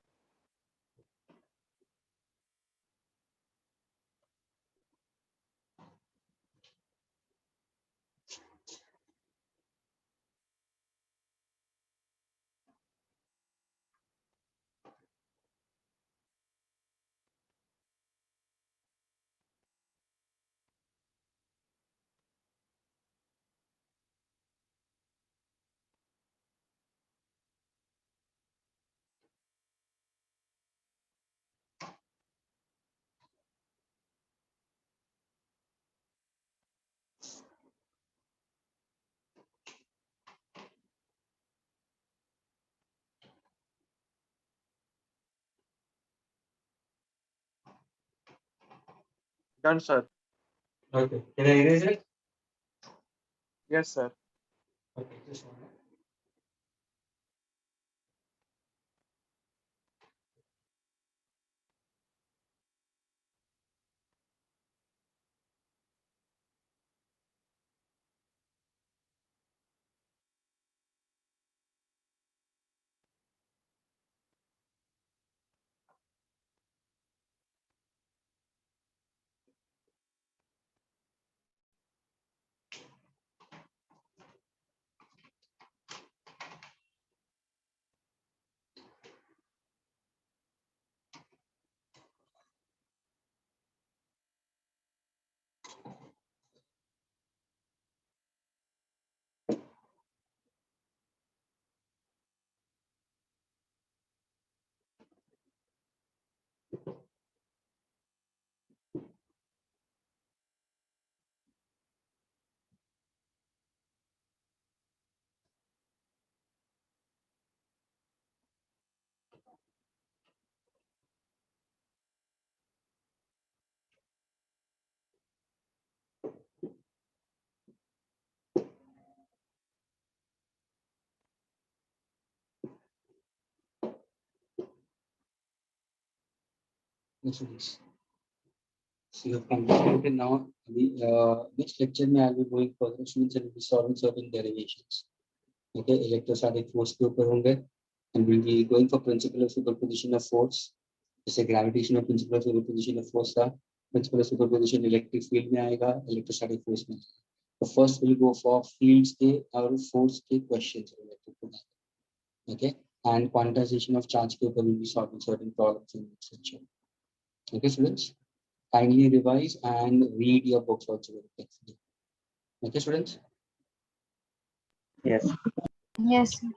Done sir। Okay. Can I erase it? Yes sir। Okay, just one minute. Students. So you have completed now. The next lecture में I'll be going further. Students will be solving certain derivations. Okay, electrostatic force के ऊपर होंगे, and we'll be going for principle of superposition of force. जैसे gravitation of principle of superposition of force था, principle of superposition electric field में आएगा, electrostatic force में. So first we'll go for fields के और force के questions related to that. Okay, and quantization of charge के ऊपर we'll be solving certain problems in this lecture. Okay, students. Kindly revise and read your books also very carefully. Okay, students? Yes. Yes, sir.